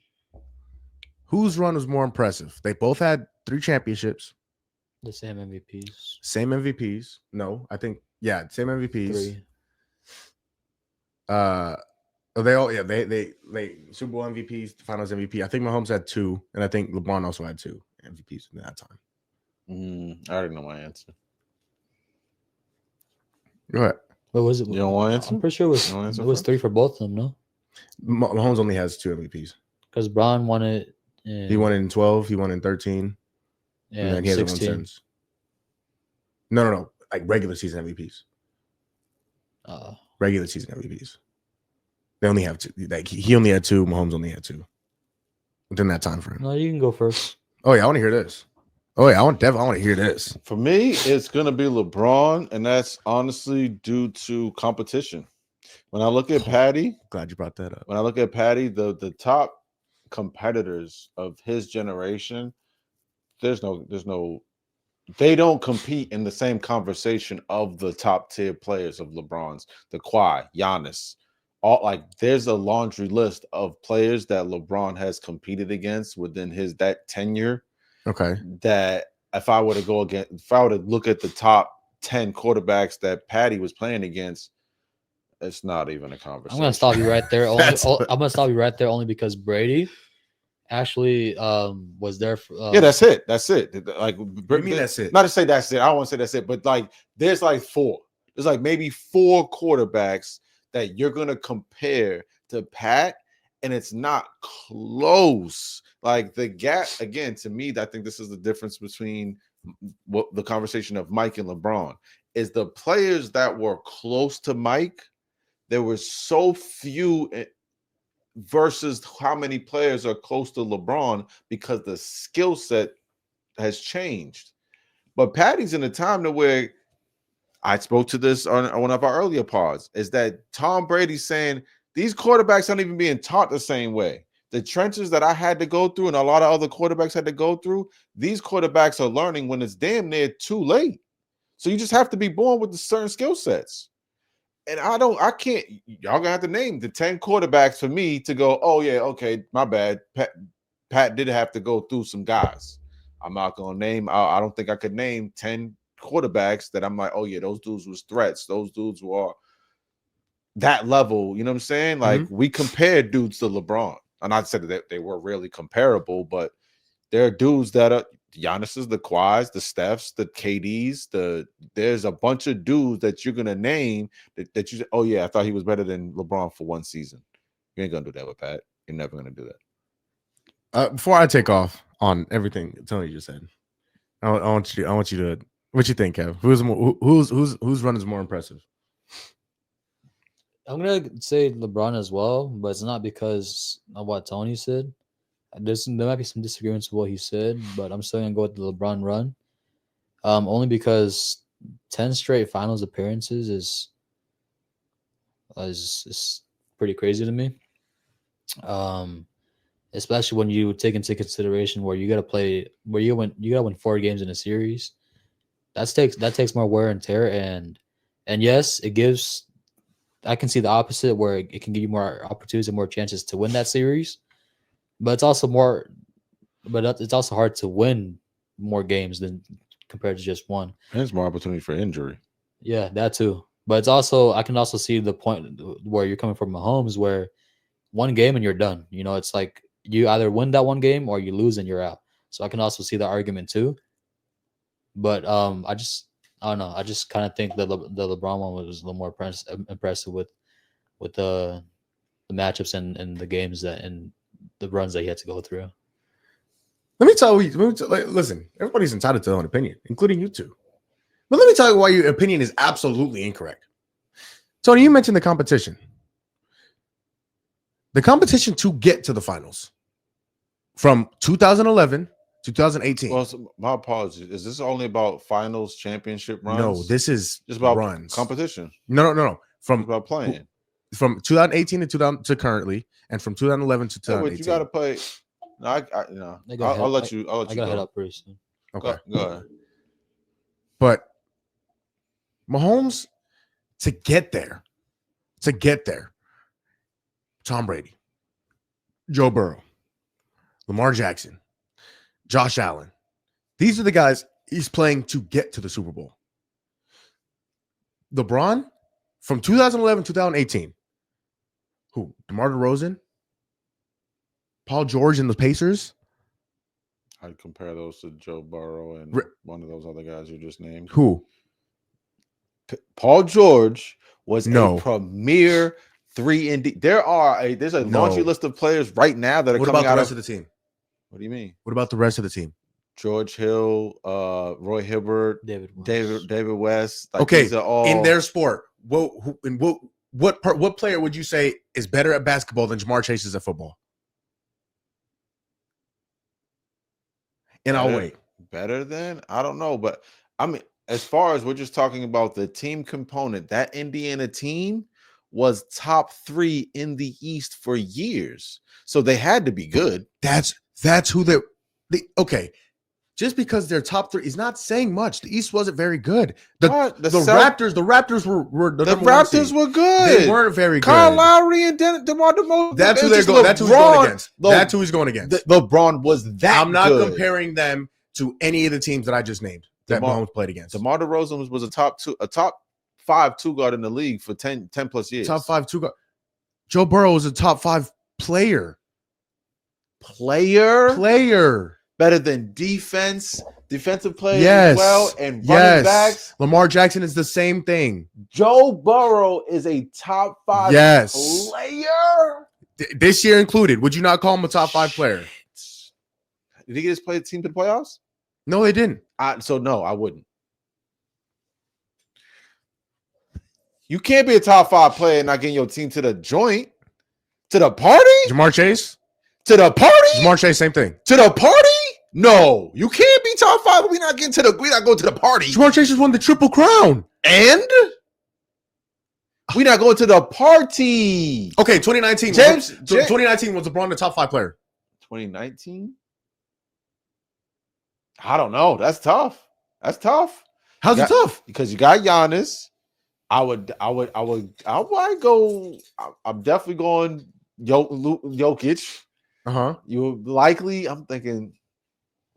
Whose run was more impressive? They both had 3 championships. The same MVPs. Same MVPs. No, I think, same MVPs. 3. They Super Bowl MVPs, Finals MVP. I think Mahomes had 2, and I think LeBron also had 2 MVPs in that time. I already know my answer. Go ahead. What was it? You don't want to answer? I'm pretty sure it was 3 for both of them, no? Mahomes only has 2 MVPs. Because Braun won it. He won it in 12. He won in 13. Yeah, And then he hasn't won 16. since. No. Like regular season MVPs. Regular season MVPs. They only have 2. Like he only had 2. Mahomes only had 2 within that time frame. No, you can go first. Oh yeah, I want to hear this. Oh yeah, I want to hear this. For me, it's gonna be LeBron, and that's honestly due to competition. When I look at Patty, Glad you brought that up. when I look at Patty, the top competitors of his generation, there's no they don't compete in the same conversation of the top tier players of LeBron's, the Kawhi, Giannis. All like there's a laundry list of players that LeBron has competed against within that tenure. Okay. That if I were to look at the top 10 quarterbacks that Patty was playing against, it's not even a conversation. I'm gonna stop you right there. I'm gonna stop you right there only because Brady actually was there for that's it. Like, You mean that's it? Not to say that's it. I don't want to say that's it, but like there's like 4. There's like maybe 4 quarterbacks that you're gonna compare to Pat, and it's not close. Like the gap again, to me, I think this is the difference between what the conversation of Mike and LeBron is. The players that were close to Mike, there were so few versus how many players are close to LeBron because the skill set has changed. But Patty's in a time to where I spoke to this on one of our earlier pods, is that Tom Brady's saying these quarterbacks aren't even being taught the same way. The trenches that I had to go through and a lot of other quarterbacks had to go through, these quarterbacks are learning when it's damn near too late. So you just have to be born with the certain skill sets. And I can't, y'all gonna have to name the 10 quarterbacks for me to go, oh yeah, okay, my bad. Pat did have to go through some guys. I'm not gonna name, I don't think I could name 10 quarterbacks that I'm like, oh yeah, those dudes was threats. Those dudes were that level, you know what I'm saying? Like we compared dudes to LeBron. And I said that they were really comparable, but there are dudes that are Giannis's, the Kawhis, the Stephs, the KDs, there's a bunch of dudes that you're gonna name that you oh yeah, I thought he was better than LeBron for one season. You ain't gonna do that with Pat. You're never gonna do that. Before I take off on everything Tony just said, I want you to what you think, Kev? Whose run is more impressive? I'm gonna say LeBron as well, but it's not because of what Tony said. There might be some disagreements with what he said, but I'm still gonna go with the LeBron run. Only because 10 straight finals appearances is pretty crazy to me. Especially when you take into consideration where you gotta win 4 games in a series. That takes more wear and tear, and yes, it gives. I can see the opposite where it can give you more opportunities and more chances to win that series, but it's also it's also hard to win more games than compared to just one. And it's more opportunity for injury. Yeah, that too. But it's also I can also see the point where you're coming from Mahomes, where one game and you're done. You know, it's like you either win that one game or you lose and you're out. So I can also see the argument too. But I don't know. I just kind of think the LeBron one was a little more impressive with the matchups and the games and the runs that he had to go through. Let me tell you. Listen, everybody's entitled to their own opinion, including you two. But let me tell you why your opinion is absolutely incorrect. Tony, you mentioned the competition. The competition to get to the finals. from 2011, 2018. Well, my apologies. Is this only about finals, championship runs? No, this is just about runs. competition. No. It's From about playing. From 2018 to 2000 to currently, and from 2011 to 2018. But you got to play. No, I'll let you. I'll let you gotta head go. up pretty soon. Okay. Go ahead. But Mahomes, to get there, Tom Brady, Joe Burrow, Lamar Jackson, Josh Allen. These are the guys he's playing to get to the Super Bowl. LeBron, from 2011 to 2018, who? DeMar DeRozan, Paul George and the Pacers. I'd compare those to Joe Burrow and one of those other guys you just named. Who? Paul George was a premier 3-and-D. There's a laundry list of players right now that are coming out. What about the rest of the team? What do you mean? What about the rest of the team? George Hill, Roy Hibbert, David West. Like, okay, these are all in their sport. What player would you say is better at basketball than Jamar Chase is at football? And I'll wait. Better than? I don't know, but I mean, as far as we're just talking about the team component, that Indiana team was top 3 in the East for years, so they had to be good. That's who they okay. Just because they're top 3 is not saying much. The East wasn't very good. The Raptors were the Raptors were good. They weren't very good. Kyle Lowry and DeMar DeRozan. That's who they're going. That's who he's going against. That's who he's going against. LeBron was that. I'm not good. comparing them to any of the teams that I just named that Mahomes played against. DeMar DeRozan was a top 5 2 guard in the league for 10 plus years. Top 5 2 guard. Joe Burrow was a top 5 player. Better than defensive players as well, and running backs. Lamar Jackson is the same thing. Joe Burrow is a top 5 player. This year included. Would you not call him a top 5 player? Did he get his team to the playoffs? No, they didn't. No, I wouldn't. You can't be a top 5 player and not getting your team to the joint. To the party? Jamar Chase? To the party? Jamar Chase, same thing. To the party? No, you can't be top 5. We're not going to the party. Jamar Chase just won the Triple Crown. And we're not going to the party. Okay, 2019. 2019 was LeBron the top 5 player. 2019? I don't know. That's tough. How's it tough? Because you got Giannis. I'm definitely going Jokic. You likely. I'm thinking.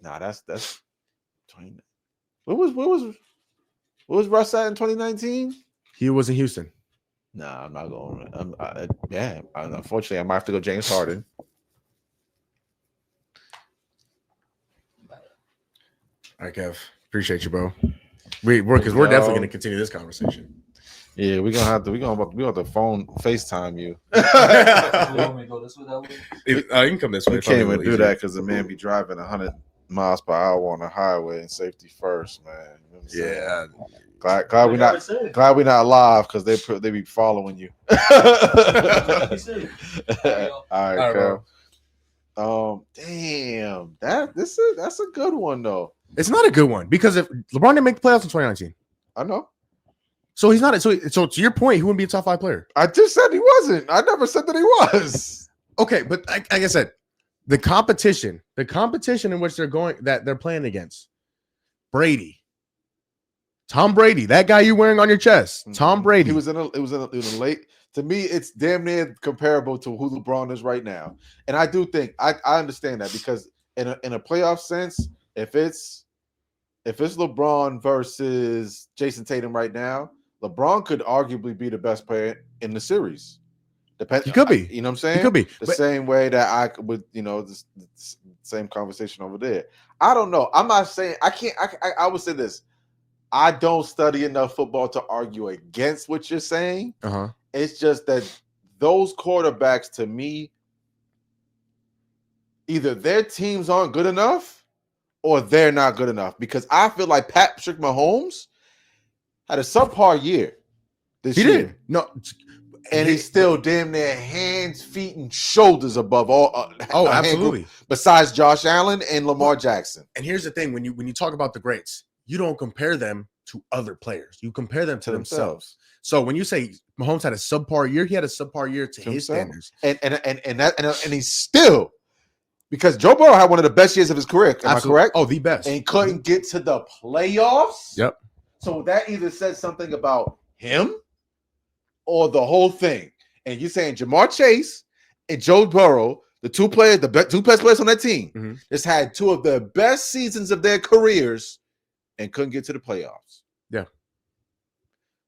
Nah, that's 20. What was Russ at in 2019? He was in Houston. Nah, I'm not going. Unfortunately, I might have to go James Harden. All right, Kev. Appreciate you, bro. We're definitely going to continue this conversation. Yeah, we're gonna have to phone FaceTime you. You want me to go this way, that way? You can come this way. We can't even do that because the man be driving 100 miles per hour on the highway and safety first, man. You know glad we're not live because they be following you. All right, Kel. Damn, that's a good one though. It's not a good one because if LeBron didn't make the playoffs in 2019, I know. So he's not. So to your point, he wouldn't be a top 5 player. I just said he wasn't. I never said that he was. Okay, but like I said, the competition in which they're playing against, Tom Brady, that guy you wearing on your chest, Tom Brady. It was in a late. To me, it's damn near comparable to who LeBron is right now. And I do think I understand that because in a playoff sense, if it's LeBron versus Jason Tatum right now, LeBron could arguably be the best player in the series. He could be. You know what I'm saying? He could be. Same way that I would, the same conversation over there. I don't know. I'm not saying I can't. I would say this. I don't study enough football to argue against what you're saying. It's just that those quarterbacks, to me, either their teams aren't good enough or they're not good enough. Because I feel like Patrick Mahomes had a subpar year this year. Did. No, And he's still damn near hands, feet, and shoulders above all. Absolutely. Besides Josh Allen and Lamar Jackson. And here's the thing: when you talk about the greats, you don't compare them to other players. You compare them to themselves. So when you say Mahomes had a subpar year, he had a subpar year to his standards. And he's still, because Joe Burrow had one of the best years of his career. Am I correct? Oh, the best. And couldn't get to the playoffs. Yep. So that either says something about him or the whole thing. And you're saying Jamar Chase and Joe Burrow, the two best players on that team, just had two of the best seasons of their careers and couldn't get to the playoffs. Yeah.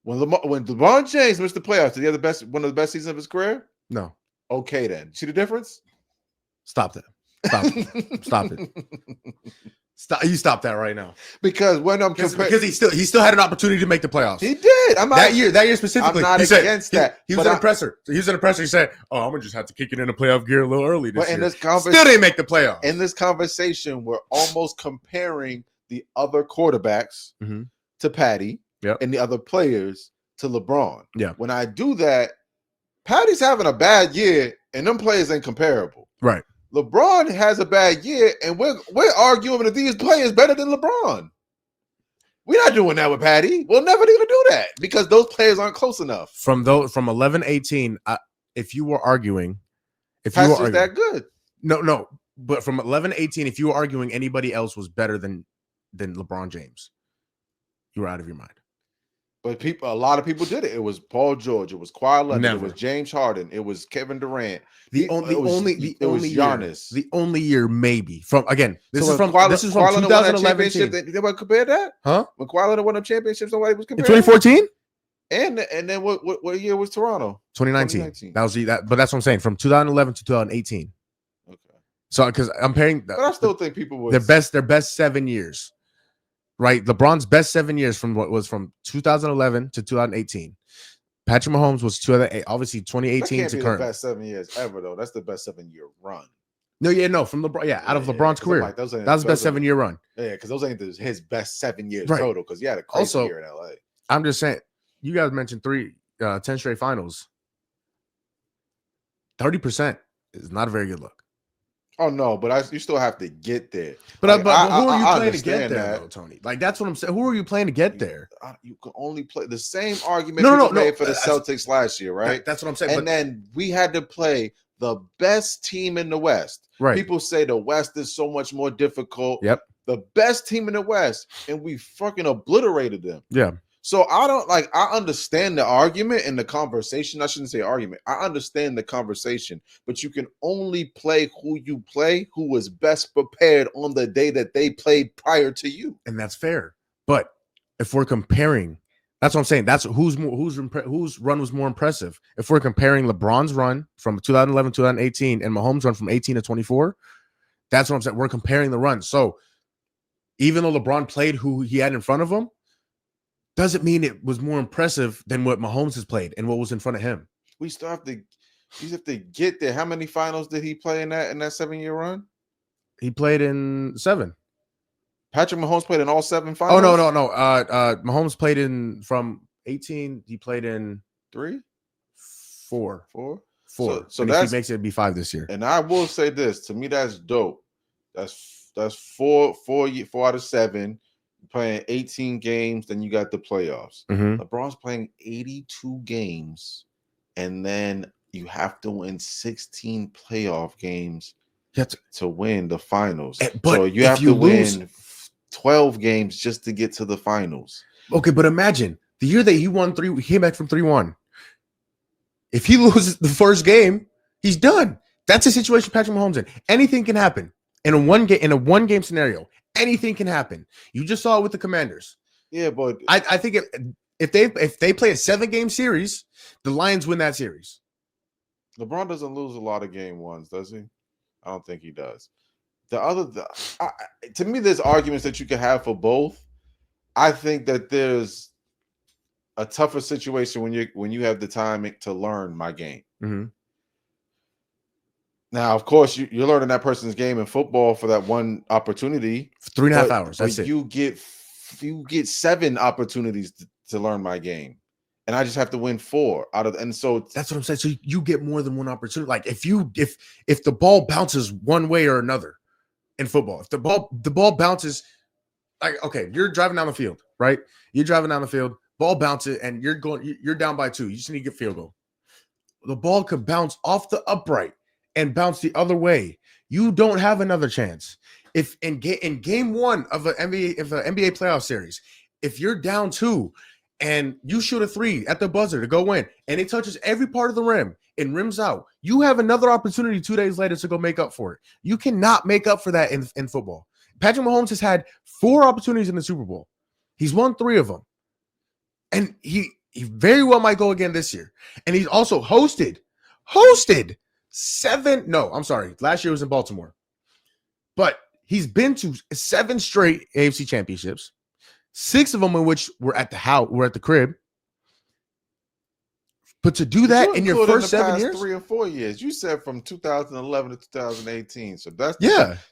When LeBron James missed the playoffs, did he have one of the best seasons of his career? No. Okay, then. See the difference? Stop that. Stop it. Stop it. You stop that right now. Because when I'm because he still had an opportunity to make the playoffs. He did. That year specifically. I'm not against that. He was an oppressor. He was an oppressor. He said, "Oh, I'm gonna just have to kick it into playoff gear a little early this year." Still didn't make the playoffs. In this conversation, we're almost comparing the other quarterbacks to Patty and the other players to LeBron. Yeah. When I do that, Patty's having a bad year, and them players ain't comparable. Right. LeBron has a bad year, and we're arguing that these players better than LeBron. We're not doing that with Patty. We'll never need to do that because those players aren't close enough. From 11-18, if you were arguing, Patty's that good. No. But from 11-18, if you were arguing anybody else was better than LeBron James, you were out of your mind. But a lot of people did it. It was Paul George. It was Kawhi Leonard. It was James Harden. It was Kevin Durant. It was Giannis. The only year, maybe. This is from Kawhi 2011. Did anybody compare that? Huh? When Kawhi Leonard won the championships, nobody was In comparing. 2014. And then what year was Toronto? 2019. That was that. But that's what I'm saying. From 2011 to 2018. Okay. So because I'm pairing, but I still think people would their best 7 years. Right, LeBron's best 7 years from 2011 to 2018. Patrick Mahomes was 2008, obviously 2018 to current. The best 7 years ever, though. That's the best 7-year run. No, from LeBron, out of LeBron's career, that was the best 7-year run. Yeah, because those ain't his best 7 years right. total. Because he had a crazy year in LA. I'm just saying, you guys mentioned 10 straight finals. 30% is not a very good look. Oh no, but you still have to get there. But who are you playing to get there, though, Tony? Like that's what I'm saying. Who are you playing to get there? You can only play the same argument made for the Celtics last year, right? That's what I'm saying. And then we had to play the best team in the West. Right. People say the West is so much more difficult. Yep. The best team in the West, and we fucking obliterated them. Yeah. So I understand the argument and the conversation. I shouldn't say argument. I understand the conversation, but you can only play who was best prepared on the day that they played prior to you. And that's fair. But if we're comparing, that's what I'm saying. That's whose run was more impressive. If we're comparing LeBron's run from 2011 to 2018 and Mahomes' run from 18 to 24, that's what I'm saying. We're comparing the runs. So even though LeBron played who he had in front of him, doesn't mean it was more impressive than what Mahomes has played and what was in front of him. We still have to get there. How many finals did he play in that 7-year run? He played in 7. Patrick Mahomes played in all 7 finals? Oh, no. Mahomes played in from 18. He played in 3? 4. 4? So if he makes it, it'd be 5 this year. And I will say this. To me, that's dope. That's 4 out of 7. Playing 18 games, then you got the playoffs. LeBron's playing 82 games, and then you have to win 16 playoff games to win the finals. But so you have to win 12 games just to get to the finals. Okay, but imagine the year that he won 3, he came back from 3-1. If he loses the first game, he's done. That's the situation Patrick Mahomes in. Anything can happen in a one game scenario. Anything can happen. You just saw it with the Commanders. Yeah, but I think if they play a 7-game series, the Lions win that series. LeBron doesn't lose a lot of game ones, does he? I don't think he does. To me, there's arguments that you can have for both. I think that there's a tougher situation when you have the time to learn my game. Now, of course, you're learning that person's game in football for that one opportunity. 3.5 hours. That's it. You get 7 opportunities to learn my game. and I just have to win 4 out of. And so That's what I'm saying. So you get more than one opportunity. Like if the ball bounces one way or another in football, if the ball bounces, like okay, you're driving down the field, right? You're driving down the field, ball bounces, and you're down by 2. You just need to get field goal. The ball could bounce off the upright and bounce the other way. You don't have another chance. If in game 1 of an NBA playoff series, if you're down 2 and you shoot a 3 at the buzzer to go in and it touches every part of the rim and rims out, you have another opportunity 2 days later to go make up for it. You cannot make up for that in football. Patrick Mahomes has had 4 opportunities in the Super Bowl. He's won 3 of them. And he very well might go again this year. And he's also hosted 7. No, I'm sorry. Last year was in Baltimore. But he's been to 7 straight AFC championships, 6 of them in which were at the crib. But to do that in your first 7 years, 3 or 4 years, you said from 2011 to 2018. So that's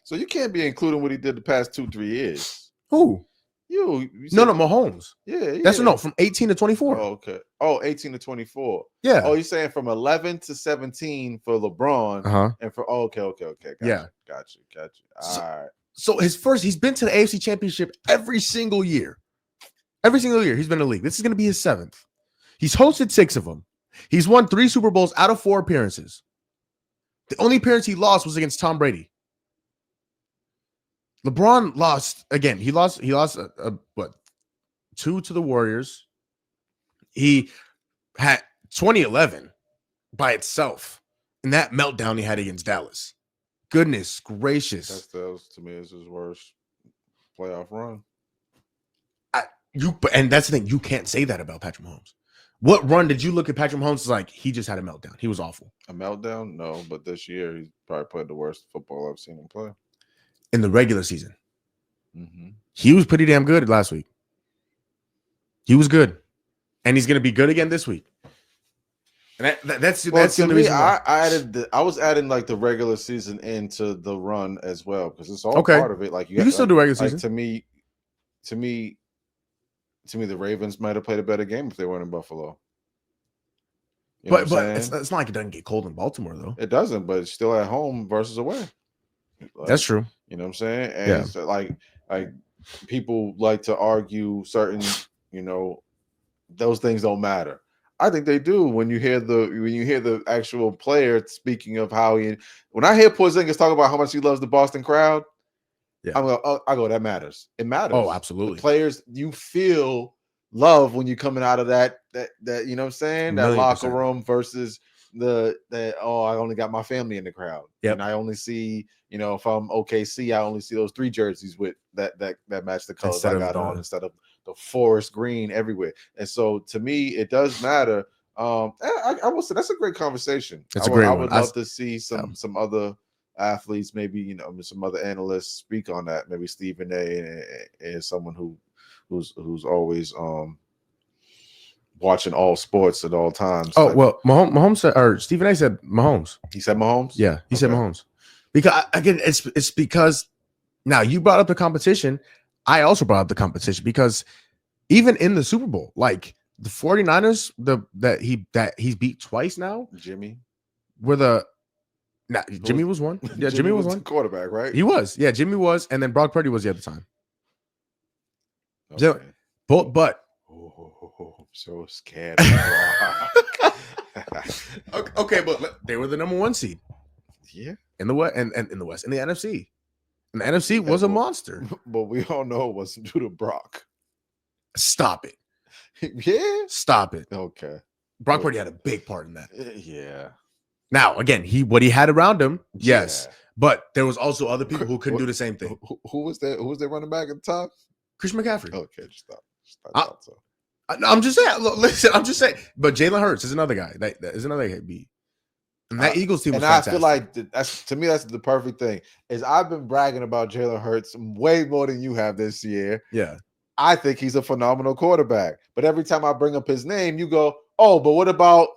So you can't be including what he did the past 2-3 years. Who? You no, Mahomes. Yeah. That's from 18 to 24. Oh, okay. Oh, 18 to 24. Yeah. Oh, you're saying from 11 to 17 for LeBron, and for okay. Got you. All right. So he's been to the AFC Championship every single year. Every single year he's been in the league. This is going to be his 7th. He's hosted 6 of them. He's won 3 Super Bowls out of 4 appearances. The only appearance he lost was against Tom Brady. LeBron lost again. He lost 2 to the Warriors. He had 2011 by itself, and that meltdown he had against Dallas. Goodness gracious. That was to me is his worst playoff run. And that's the thing. You can't say that about Patrick Mahomes. What run did you look at Patrick Mahomes as like he just had a meltdown? He was awful. A meltdown? No, but this year he's probably played the worst football I've seen him play. In the regular season. Mm-hmm. He was pretty damn good last week. He was good. And he's going to be good again this week. And that's the only reason why. I was adding like the regular season into the run as well because it's all part of it. Like you can still do regular season. To me, the Ravens might have played a better game if they weren't in Buffalo. But it's not like it doesn't get cold in Baltimore though. It doesn't, but it's still at home versus away. Like, that's true. You know what I'm saying? And so like people like to argue certain, those things don't matter. I think they do when you hear the actual player speaking of how when I hear Porzingis talk about how much he loves the Boston crowd, I go, that matters. It matters. Oh, absolutely. The players, you feel love when you're coming out of that you know what I'm saying? That locker room versus I only got my family in the crowd. Yep. And I only see, if I'm OKC, I only see those 3 jerseys with that match the colors I got on instead of the forest green everywhere. And so to me, it does matter. I will say that's a great conversation. I would love to see some other athletes, maybe some other analysts speak on that. Maybe Stephen A. is someone who's always watching all sports at all times. Oh well, Mahomes said, or Stephen A. said Mahomes. He said Mahomes. Yeah, he said Mahomes. Because again, it's because now you brought up the competition. I also brought up the competition because even in the Super Bowl, like the 49ers, that he's beat twice now. Jimmy was one. Yeah, Jimmy was one. Quarterback, right? He was. Yeah, Jimmy was, and then Brock Purdy was the other time. Okay. But I'm so scared. Okay, but they were the number 1 seed. Yeah. In the West, and in the West, in the NFC. And the NFC was a monster. But we all know it wasn't due to Brock. Stop it. Yeah. Stop it. Okay. Brock Purdy had a big part in that. Yeah. Now, again, what he had around him, yes. Yeah. But there was also other people who couldn't do the same thing. Who was that? Who was their running back at the top? Christian McCaffrey. Okay, just stop. I'm just saying. Listen, I'm just saying. But Jalen Hurts is another guy. That is another guy beat. And that Eagles team was fantastic. I feel like that's the perfect thing. Is I've been bragging about Jalen Hurts way more than you have this year. Yeah. I think he's a phenomenal quarterback. But every time I bring up his name, you go, "Oh, but what about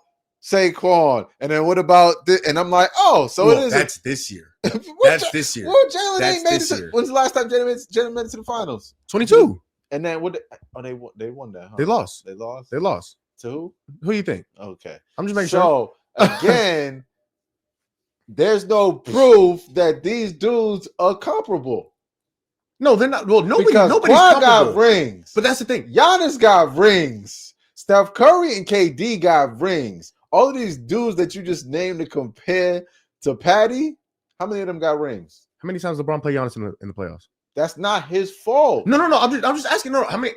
Saquon? And then what about this?" And I'm like, "Oh, so it is." That's this year. That's this year. Well, Jalen ain't made it. When's the last time Jalen made it to the finals? 22. And then what? They won that. Huh? They lost. They lost. They lost. To who? Who you think? Okay. I'm just making sure. So again, there's no proof that these dudes are comparable. No, they're not. Well, nobody's Kawhi got comparable. rings. But that's the thing. Giannis got rings. Steph Curry and KD got rings. All of these dudes that you just named to compare to Patty, how many of them got rings? How many times LeBron played Giannis in the playoffs? That's not his fault. No. I'm just asking. No, how many?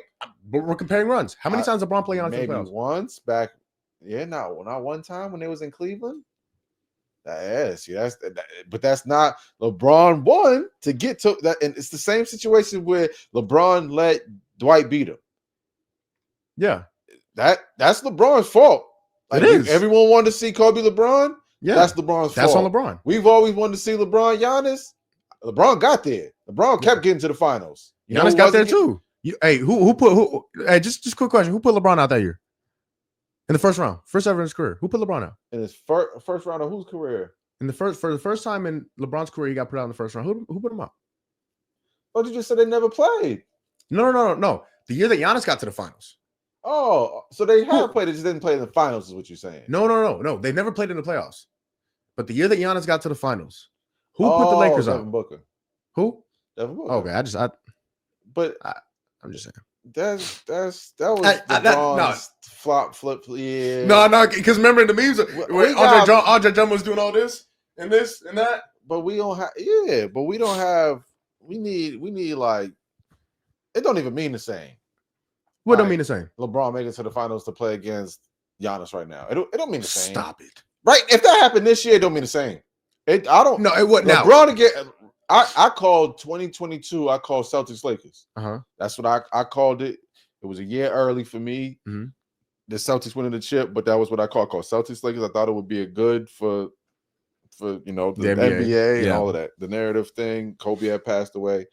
We're comparing runs. How many times LeBron played Giannis in the Maybe playoffs? once back. Yeah, not one time when they was in Cleveland. Yes, but that's not LeBron won to get to that, and it's the same situation where LeBron let Dwight beat him. Yeah, that's LeBron's fault. Like, it is. Everyone wanted to see Kobe LeBron. Yeah, that's LeBron's fault. That's on LeBron. We've always wanted to see LeBron Giannis. LeBron got there. LeBron kept getting to the finals. Giannis got there too. Hey, just a quick question. Who put LeBron out that year? In the first round, first ever in his career, who put LeBron out? In his first round of whose career? For the first time in LeBron's career, he got put out in the first round. Who put him out? Oh, you just said they never played. No. The year that Giannis got to the finals. Oh, so they have played. They just didn't play in the finals, is what you're saying? No. They never played in the playoffs. But the year that Giannis got to the finals, who put the Lakers Devin out? Booker. Who? Devin Booker. Okay, I'm just saying. That was LeBron's LeBron's flip. Yeah. No, because remember the memes when Andre Drummond was doing all this and that. But we don't have. Yeah, but we don't have. We need like. It don't even mean the same. What don't mean the same? LeBron making it to the finals to play against Giannis right now. It don't mean the same. Stop it. Right? If that happened this year, it don't mean the same. I don't. No, it wouldn't. LeBron again. I called 2022. I called Celtics Lakers. That's what I called it. It was a year early for me. Mm-hmm. The Celtics winning the chip, but that was what I called Celtics Lakers. I thought it would be a good for the NBA and all of that. The narrative thing. Kobe had passed away,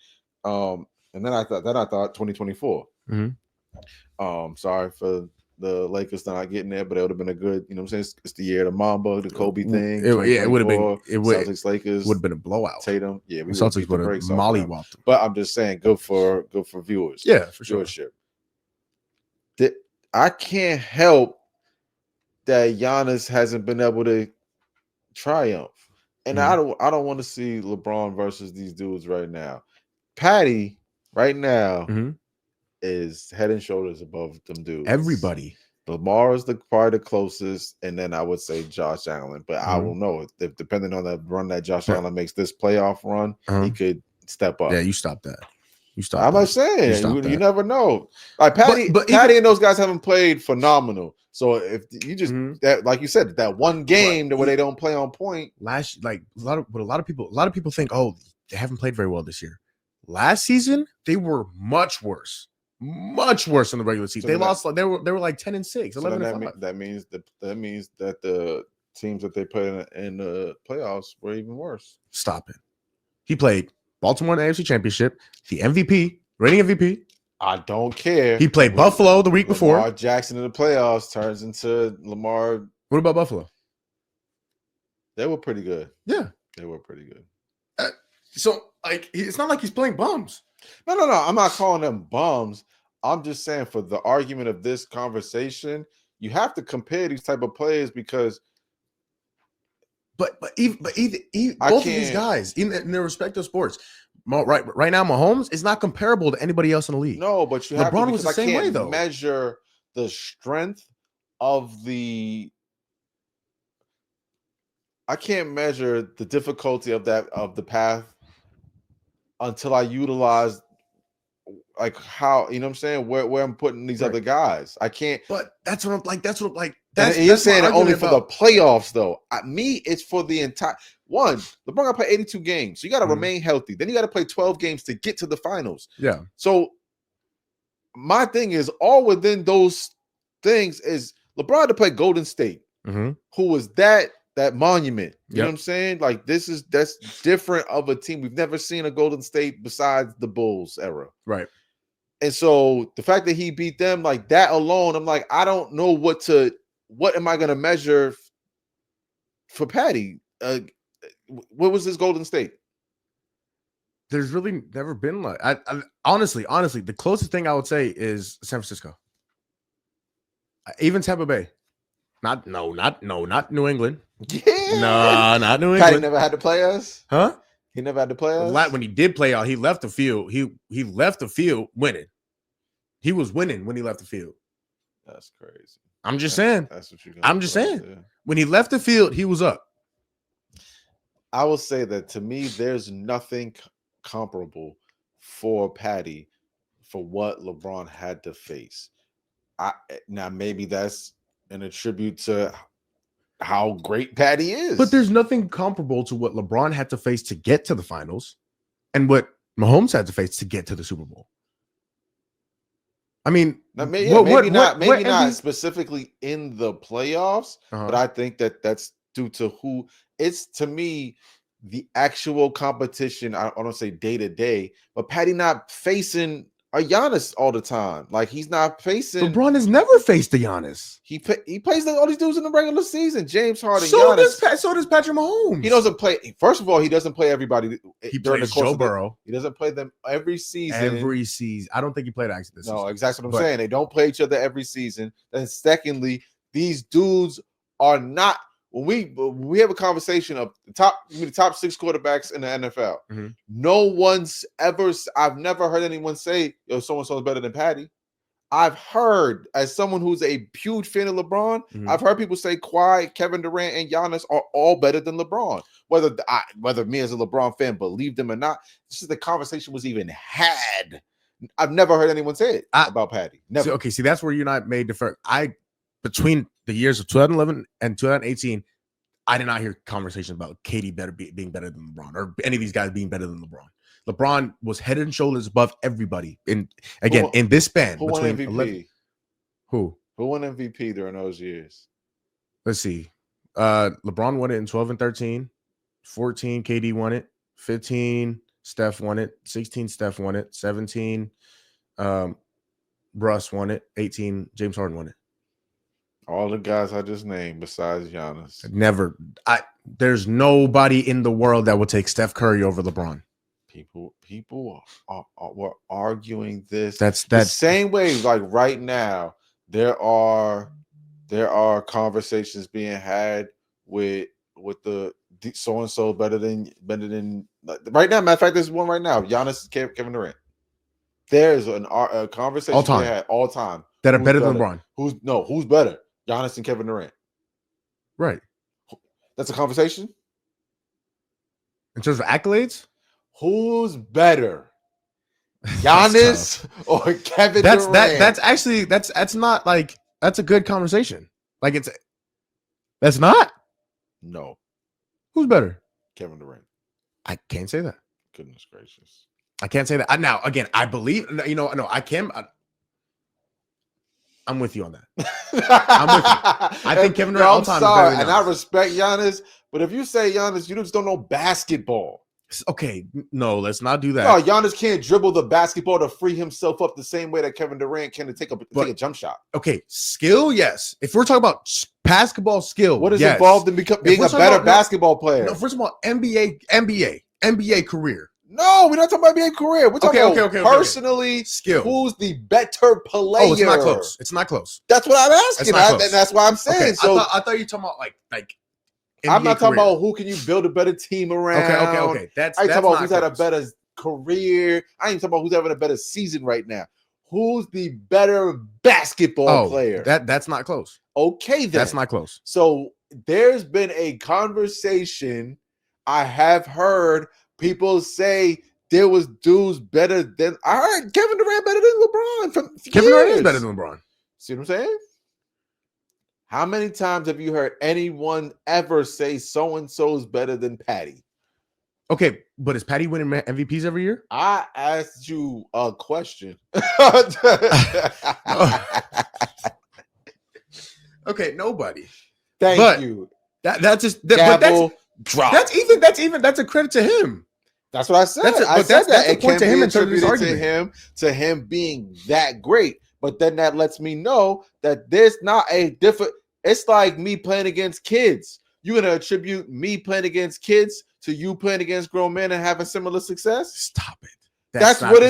and then I thought 2024. Mm-hmm. Sorry for the Lakers not getting there, but it would have been a good, you know what I'm saying? It's the year of the Mamba, the Kobe thing. It would have been. Celtics Lakers would have been a blowout. Tatum, yeah, we Celtics would have mollywopped them. But I'm just saying, good for viewers. Yeah, for sure. Viewership. I can't help that Giannis hasn't been able to triumph, and I don't want to see LeBron versus these dudes right now. Patty right now is head and shoulders above them dudes. Everybody. Lamar is probably the closest, and then I would say Josh Allen. But I will know if depending on the run that Josh Allen makes this playoff run, he could step up. Yeah, you stop that. I'm not saying you never know. Like Patty and those guys haven't played phenomenal. So if you just that, like you said, that one game where they don't play on point. A lot of people think, oh, they haven't played very well this year. Last season, they were much worse in the regular season. They lost. They were like 10-6, 11-5. That means that the teams that they played in the playoffs were even worse. Stop it. He played Baltimore in the AFC Championship, the MVP, reigning MVP. I don't care. He played Buffalo the week before. Lamar Jackson in the playoffs turns into Lamar. What about Buffalo? They were pretty good. Yeah, they were pretty good. So, like, it's not like he's playing bums. No. I'm not calling them bums. I'm just saying, for the argument of this conversation, you have to compare these type of players because. But both of these guys in their respective sports, right now, Mahomes is not comparable to anybody else in the league. No, but you have LeBron to, was the same way though. Measure the strength of the. I can't measure the difficulty of the path until I utilize like how, you know what I'm saying, where I'm putting these other guys. I can't. But that's what I'm like. You're saying it only for the playoffs, though. It's for the entire one. LeBron got to play 82 games, so you got to remain healthy. Then you got to play 12 games to get to the finals. Yeah. So my thing is, all within those things is LeBron had to play Golden State, who was that monument. You know what I'm saying? Like that's different of a team. We've never seen a Golden State besides the Bulls era. Right. And so the fact that he beat them, like that alone, I'm like, I don't know what am I going to measure for Patty? What was this Golden State? There's really never been like I honestly, the closest thing I would say is San Francisco. Even Tampa Bay. Not New England. Yeah. No, not New Patty England. never had to play us. Huh? He never had to play us. When he did play out, he left the field. He left the field winning. He was winning when he left the field. That's crazy. I'm just saying. That's what you're I'm just saying. When he left the field, he was up. I will say that to me, there's nothing comparable for Patty for what LeBron had to face. Now maybe that's an attribute to how great Patty is. But there's nothing comparable to what LeBron had to face to get to the finals and what Mahomes had to face to get to the Super Bowl. I mean, maybe not specifically in the playoffs, but I think that's due to who it's, to me, the actual competition. I don't say day to day, but Patty not facing a Giannis all the time. Like, he's not facing. LeBron has never faced a Giannis. He plays all these dudes in the regular season. James Harden, so Giannis. So does Patrick Mahomes. He doesn't play. First of all, he doesn't play everybody. He plays Joe Burrow. He doesn't play them every season. I don't think he played actually this season. No, exactly what I'm saying. They don't play each other every season. And secondly, these dudes are not. When we have a conversation of the top 6 quarterbacks in the NFL, no one's ever. I've never heard anyone say, "Yo, so and so is better than Patty." I've heard, as someone who's a huge fan of LeBron, I've heard people say Kawhi, Kevin Durant, and Giannis are all better than LeBron. Whether me as a LeBron fan believed them or not, this is the conversation was even had. I've never heard anyone say it about Patty. Never. See, that's where you and I made different. Between the years of 2011 and 2018, I did not hear conversations about KD being better than LeBron or any of these guys being better than LeBron. LeBron was head and shoulders above everybody. In this span, who won MVP? Who won MVP during those years? Let's see. LeBron won it in 12 and 13. 14, KD won it. 15, Steph won it. 16, Steph won it. 17, Russ won it. 18, James Harden won it. All the guys I just named besides Giannis. Never. There's nobody in the world that will take Steph Curry over LeBron. People were arguing this. That's the same way. Like right now, there are conversations being had with the so and so better than right now. Matter of fact, there's one right now. Giannis, Kevin Durant. There's a conversation all time. They had all time that are better than LeBron. Who's better? Giannis and Kevin Durant. Right. That's a conversation. In terms of accolades, who's better? Giannis or Kevin Durant? That's not like that's a good conversation. Like that's not. No. Who's better? Kevin Durant. I can't say that. Goodness gracious. I can't say that. Now, again, I believe, no, I can. I'm with you on that. I'm with you. I think Kevin Durant all time is better than Giannis. And I respect Giannis, but if you say Giannis, you just don't know basketball. Okay, no, let's not do that. No, Giannis can't dribble the basketball to free himself up the same way that Kevin Durant can to take a jump shot. Okay, skill, yes. If we're talking about basketball skill, what is involved in being a better basketball player? No, first of all, NBA career. No, we're not talking about NBA career. We're talking about personally skill. Who's the better player? Oh, it's not close. It's not close. That's what I'm asking. And that's why I'm saying. Okay, so I thought you were talking about like NBA I'm not talking career. about who can you build a better team around. Okay. That's talking about who's close. had a better career. I ain't talking about who's having a better season right now. Who's the better basketball player? That's not close. Okay, then. That's not close. So there's been a conversation. I have heard people say there was dudes better than I heard Kevin Durant better than LeBron. Kevin Durant is better than LeBron. See what I'm saying? How many times have you heard anyone ever say so and so is better than Patty? Okay, but is Patty winning MVPs every year? I asked you a question. Okay, nobody. Thank you. That's just Gavel, drop. That's a credit to him. That's what I said. That's a point to him in terms of his argument. To him being that great. But then that lets me know that there's not a different. It's like me playing against kids. You're gonna attribute me playing against kids to you playing against grown men and having similar success? Stop it. That's what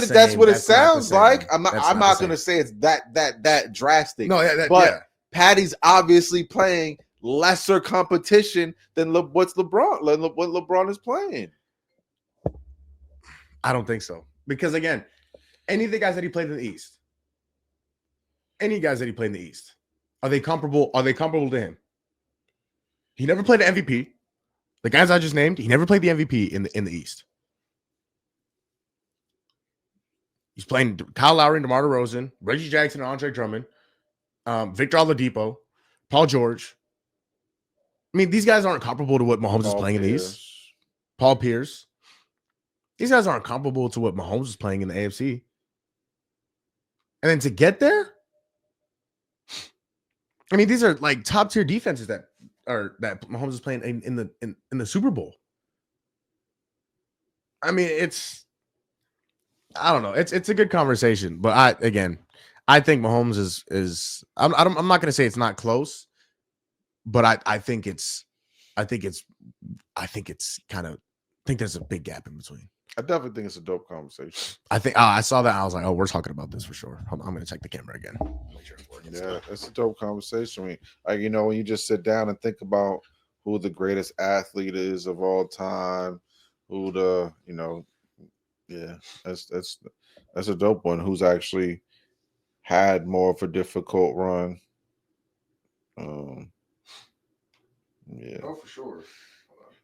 it sounds like. I'm not gonna say it's that drastic. No, but yeah. Patty's obviously playing lesser competition than what LeBron is playing. I don't think so. Because again, any of the guys that he played in the East, are they comparable? Are they comparable to him? He never played the MVP. The guys I just named, he never played the MVP in the East. He's playing Kyle Lowry, DeMar DeRozan, Reggie Jackson, and Andre Drummond, Victor Oladipo, Paul George. I mean, these guys aren't comparable to what Mahomes is playing in the East. Paul Pierce. These guys aren't comparable to what Mahomes is playing in the AFC. And then to get there, I mean, these are like top tier defenses that Mahomes is playing in the Super Bowl. I mean, I don't know. It's a good conversation, but I think Mahomes is I'm not going to say it's not close, but I think there's a big gap in between. I definitely think it's a dope conversation. I think I saw that. I was like, oh, we're talking about this for sure. I'm going to check the camera again. Make sure it's working. Yeah, it's a dope conversation. I mean, like, when you just sit down and think about who the greatest athlete is of all time, who that's a dope one. Who's actually had more of a difficult run? Yeah. Oh, for sure.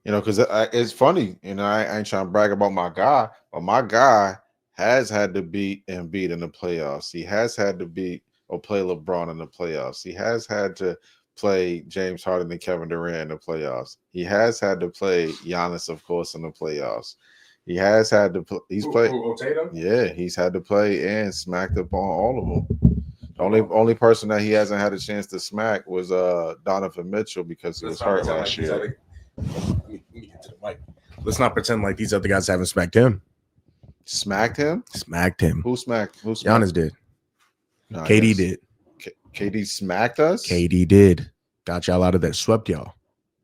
Because it's funny. I ain't trying to brag about my guy, but my guy has had to beat Embiid in the playoffs. He has had to beat or play LeBron in the playoffs. He has had to play James Harden and Kevin Durant in the playoffs. He has had to play Giannis, of course, in the playoffs. He has had to play. He's played. Yeah, he's had to play and smacked up on all of them. The only person that he hasn't had a chance to smack was Donovan Mitchell because he was hurt last year. Let me get to the mic. Let's not pretend like these other guys haven't smacked him. Smacked him? Smacked him. Who smacked? Giannis did. No, KD did. KD smacked us? KD did. Got y'all out of there. Swept y'all.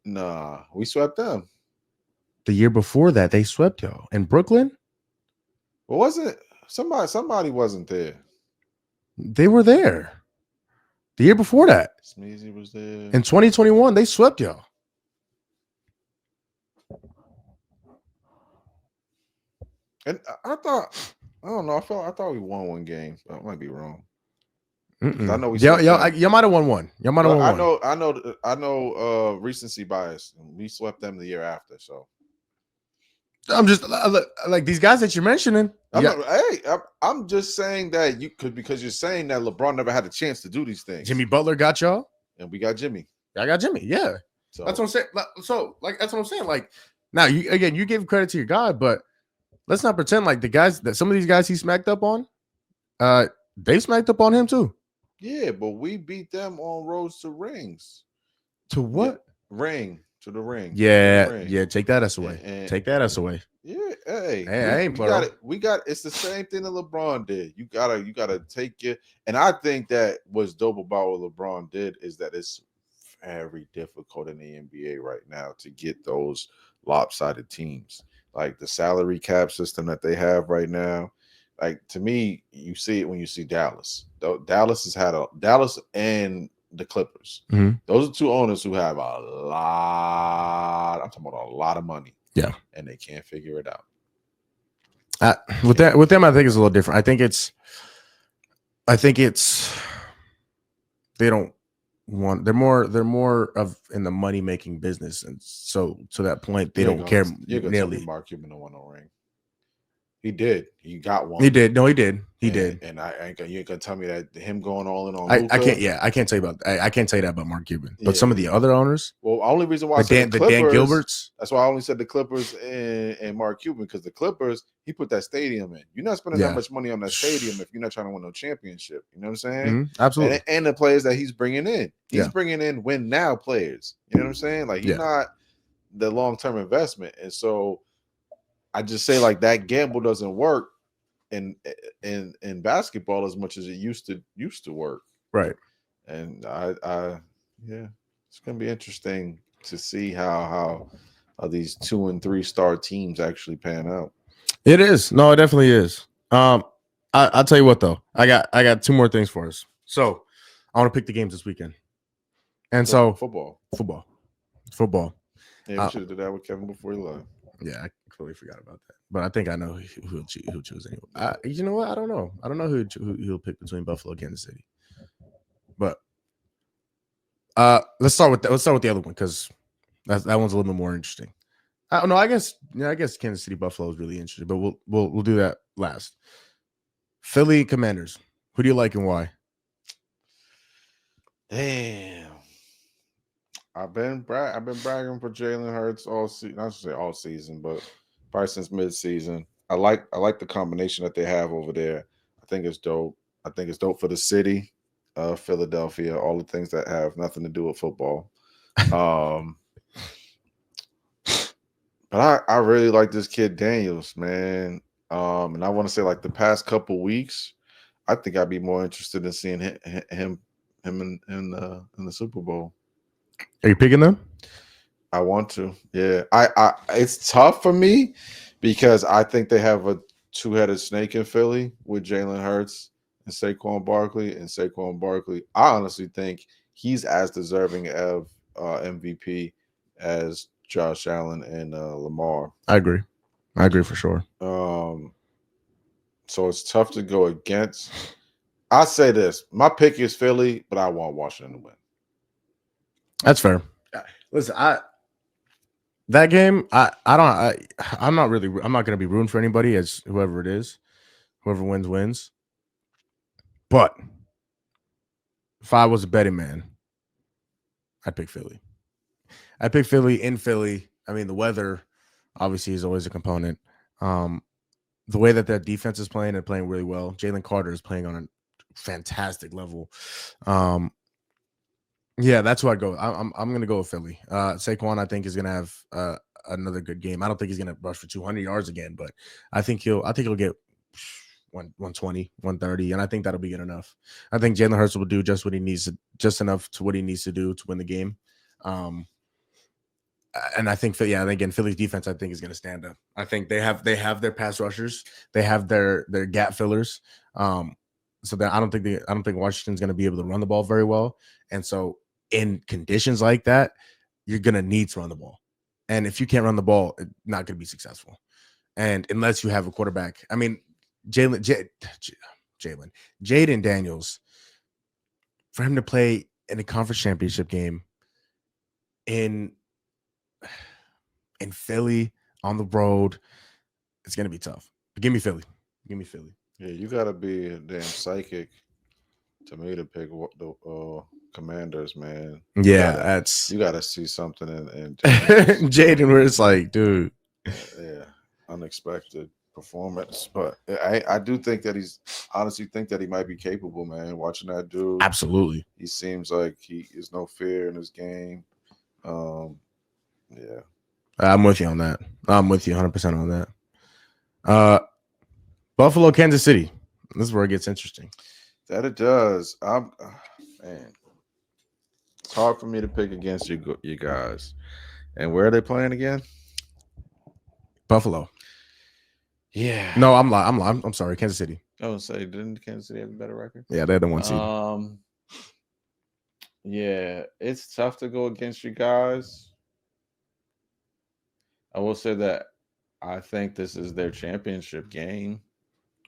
Nah, we swept them. The year before that, they swept y'all. In Brooklyn? What was it? Somebody wasn't there. They were there. The year before that. Smeezy was there. In 2021, they swept y'all. And I thought we won one game. I might be wrong. I know we. Y'all might have won one. Y'all might have won one. I know. Recency bias. We swept them the year after. So I'm just like these guys that you're mentioning. I'm just saying that because you're saying that LeBron never had a chance to do these things. Jimmy Butler got y'all, and we got Jimmy. I got Jimmy. Yeah, so that's what I'm saying. So that's what I'm saying. Like now, you gave credit to your guy, but let's not pretend like the guys that some of these guys he smacked up on, they smacked up on him too. Yeah, but we beat them on roads to rings. To what? Ring. To the ring. Yeah, yeah. Take that ass away. Take that ass away. Yeah, hey, I ain't we got it's the same thing that LeBron did. You gotta take it. And I think that what's dope about what LeBron did is that it's very difficult in the NBA right now to get those lopsided teams. Like the salary cap system that they have right now. Like to me, you see it when you see Dallas. Dallas and the Clippers. Mm-hmm. Those are two owners who have a lot. I'm talking about a lot of money. Yeah, and they can't figure it out. With them, I think it's a little different. I think it's they don't want. They're more of in the money making business, and so to that point, they don't care nearly. Mark Cuban don't want no ring. He did. He got one. He did. No, he did. He did. And you ain't gonna tell me that him going all in on. I can't. Yeah, I can't tell you about. I can't tell you that about Mark Cuban. But some of the other owners. Well, only reason why the Dan Gilberts. That's why I only said the Clippers and Mark Cuban, because the Clippers, he put that stadium in. You're not spending that much money on that stadium if you're not trying to win no championship. You know what I'm saying? Mm-hmm. Absolutely. And the players that he's bringing in, he's bringing in win now players. You know what I'm saying? Like he's not the long term investment, and so I just say like that gamble doesn't work in basketball as much as it used to work. Right. And I it's gonna be interesting to see how these 2 and 3 star teams actually pan out. It is. No, it definitely is. I'll tell you what though. I got 2 more things for us. So I want to pick the games this weekend. And so football. Football. Yeah, we should have did that with Kevin before he left. Yeah, I completely forgot about that. But I think I know who'll choose anyway. You know what? I don't know. I don't know who he'll pick between Buffalo and Kansas City. But let's start with the other one because that one's a little bit more interesting. No, I guess Kansas City Buffalo is really interesting, but we'll do that last. Philly Commanders. Who do you like and why? Damn. I've been bragging for Jalen Hurts all season. Not to say all season, but probably since mid-season. I like the combination that they have over there. I think it's dope. I think it's dope for the city of Philadelphia. All the things that have nothing to do with football. But I really like this kid Daniels, man. And I want to say like the past couple weeks, I think I'd be more interested in seeing him in the Super Bowl. Are you picking them? I want to. Yeah. I it's tough for me because I think they have a two-headed snake in Philly with Jalen Hurts and Saquon Barkley. And Saquon Barkley, I honestly think he's as deserving of MVP as Josh Allen and Lamar. I agree for sure. So it's tough to go against. I say this: my pick is Philly, but I want Washington to win. That's fair. Listen, that game, I'm not going to be rooting for anybody as whoever it is, whoever wins. But if I was a betting man, I'd pick Philly. I pick Philly in Philly. I mean, the weather obviously is always a component. The way that defense is playing and playing really well. Jalen Carter is playing on a fantastic level. Yeah, that's who I'd go. I'm going to go with Philly. Saquon, I think, is going to have another good game. I don't think he's going to rush for 200 yards again, but I think he'll get 120, 130, and I think that'll be good enough. I think Jalen Hurts will do just enough to what he needs to do to win the game. And I think, again, Philly's defense, I think, is going to stand up. I think they have their pass rushers, they have their gap fillers. So that I don't think Washington's going to be able to run the ball very well. And so in conditions like that, you're going to need to run the ball. And if you can't run the ball, it's not going to be successful. And unless you have a quarterback, I mean, Jaden Daniels, for him to play in a conference championship game in Philly on the road, it's going to be tough. But give me Philly. Yeah, you got to be a damn psychic to me to pick the Commanders, man. Yeah, you got to see something in Jaden where it's like, dude. Yeah, unexpected performance. But I do think that honestly think that he might be capable, man. Watching that dude. Absolutely. He seems like he is no fear in his game. Yeah. I'm with you on that. I'm with you 100% on that. Buffalo, Kansas City. This is where it gets interesting. That it does. Man, it's hard for me to pick against you guys. And where are they playing again? Buffalo. Yeah. No, I'm sorry. Kansas City. Oh, say didn't Kansas City have a better record? Yeah, they had the 1 seed. Yeah, it's tough to go against you guys. I will say that I think this is their championship game.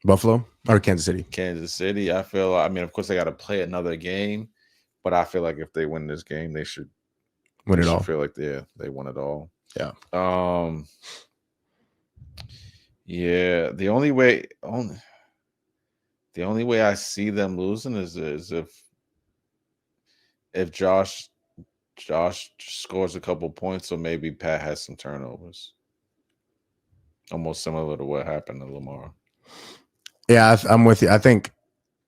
Buffalo or Kansas City? Kansas City. I mean, of course, they got to play another game, but I feel like if they win this game, they should win it all. I feel like they won it all. Yeah. Yeah. The only way I see them losing is if Josh scores a couple points, or maybe Pat has some turnovers. Almost similar to what happened to Lamar. Yeah, I'm with you. I think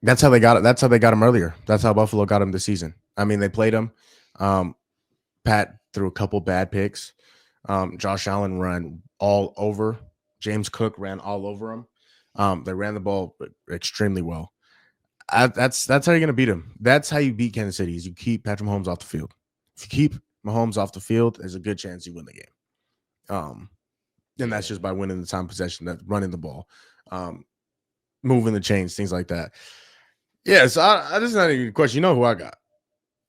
that's how they got it. That's how they got him earlier. That's how Buffalo got him this season. I mean, they played him. Pat threw a couple bad picks. Josh Allen ran all over. James Cook ran all over him. They ran the ball extremely well. That's how you're going to beat him. That's how you beat Kansas City. Is you keep Patrick Mahomes off the field. If you keep Mahomes off the field, there's a good chance you win the game. And that's just by winning the time possession, that running the ball, moving the chains, things like that. Yeah, so I this is not even a question. You know who I got.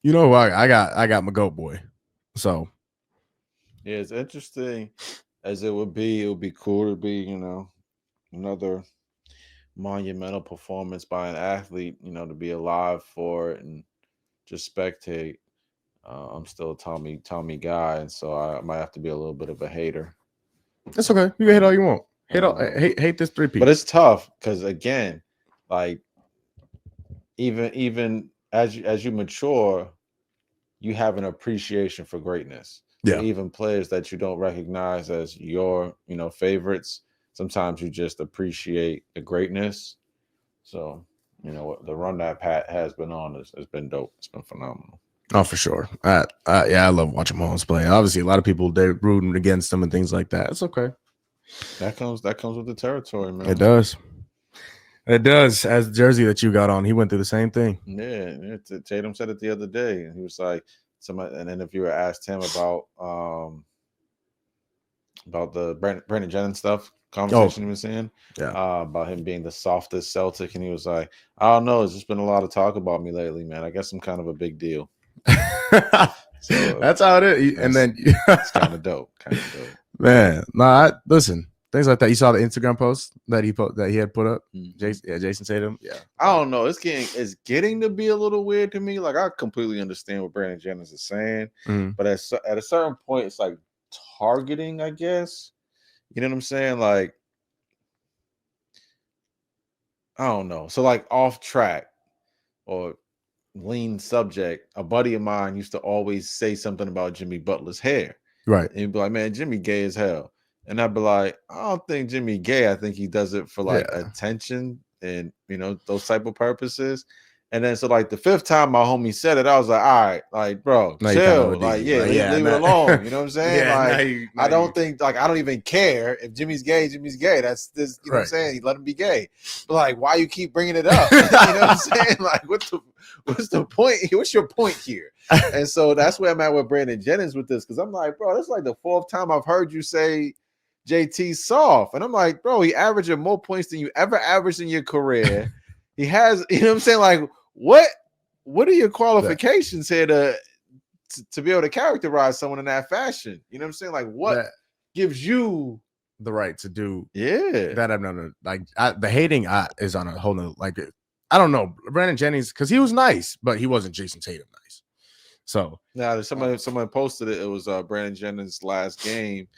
You know, I got my goat boy. So Yeah, it's interesting as it would be. It would be cool to be, another monumental performance by an athlete, to be alive for it and just spectate. I'm still a Tommy guy, and so I might have to be a little bit of a hater. that's okay. You can hate all you want. Hate this 3P. But it's tough because again, like even as you mature, you have an appreciation for greatness. So Yeah. even players that you don't recognize as your, favorites, sometimes you just appreciate the greatness. So, the run that Pat has been on has been dope. It's been phenomenal. Oh, for sure. Yeah, I love watching Mahomes play. Obviously, a lot of people they're rooting against him and things like that. It's okay. That comes with the territory, man. It does. It does. As the jersey that you got on, he went through the same thing. Yeah. Tatum said it the other day, and he was like, an interviewer asked him about the Brandon Jennings stuff conversation he was saying, about him being the softest Celtic, and he was like, I don't know, there's just been a lot of talk about me lately, man. I guess I'm kind of a big deal. So, that's how it is. And then it's kind of dope. Man, listen, things like that. You saw the Instagram post that he had put up. Jason Tatum. Yeah, I don't know. It's getting to be a little weird to me. Like, I completely understand what Brandon Jennings is saying, but at a certain point, it's like targeting, I guess. You know what I'm saying? Like, I don't know. So, like, off track or lean subject, a buddy of mine used to always say something about Jimmy Butler's hair. Right. And he'd be like, man, Jimmy gay as hell. And I'd be like, I don't think Jimmy gay. I think he does it for like attention and, those type of purposes. And then so like the fifth time my homie said it, I was like, all right, like, bro, chill. Like, leave it alone. You know what I'm saying? I don't think, like, I don't even care if Jimmy's gay, Jimmy's gay. That's this, you know what I'm saying? He let him be gay. But like, why you keep bringing it up? You know what I'm saying? Like, what's the point? What's your point here? And so that's where I'm at with Brandon Jennings with this, because I'm like, bro, that's like the fourth time I've heard you say JT's soft. And I'm like, bro, he averaging more points than you ever averaged in your career. He has, you know what I'm saying? Like, what are your qualifications here to be able to characterize someone in that fashion? You know what I'm saying? Like, what gives you the right to do that? I've never like the hating is on a whole nother, like, I don't know, Brandon Jennings, because he was nice, but he wasn't Jason Tatum nice. So now someone posted it. It was Brandon Jennings' last game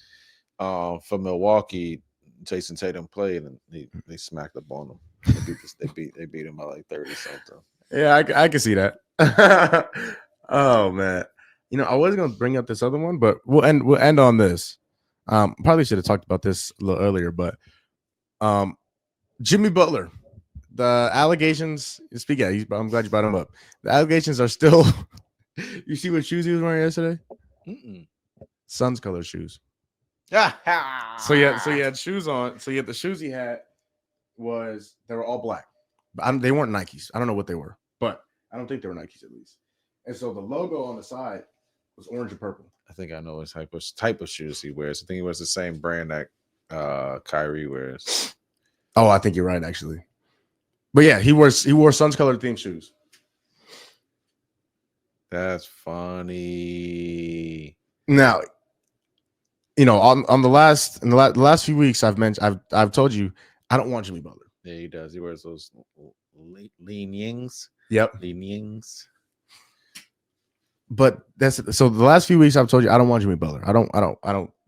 for Milwaukee. Jason Tatum played and they smacked up on him. They beat him by like 30 something. Yeah, I can see that. Oh man, I was gonna bring up this other one, but we'll end on this. Probably should have talked about this a little earlier, but Jimmy Butler, the allegations. I'm glad you brought him up. The allegations are still. You see what shoes he was wearing yesterday? Suns color shoes. So he had shoes on. So the shoes he had they were all black. They weren't Nikes. I don't know what they were, but I don't think they were Nikes at least. And so the logo on the side was orange and purple. I think I know his type of shoes he wears. I think he wears the same brand that Kyrie wears. Oh, I think you're right, actually. But yeah, he wore Suns colored themed shoes. That's funny. Now, on the last few weeks, I've told you I don't want Jimmy Butler. Yeah, he does. He wears those leanings. Yep, leanings. But so the last few weeks I've told you I don't want Jimmy Butler. I don't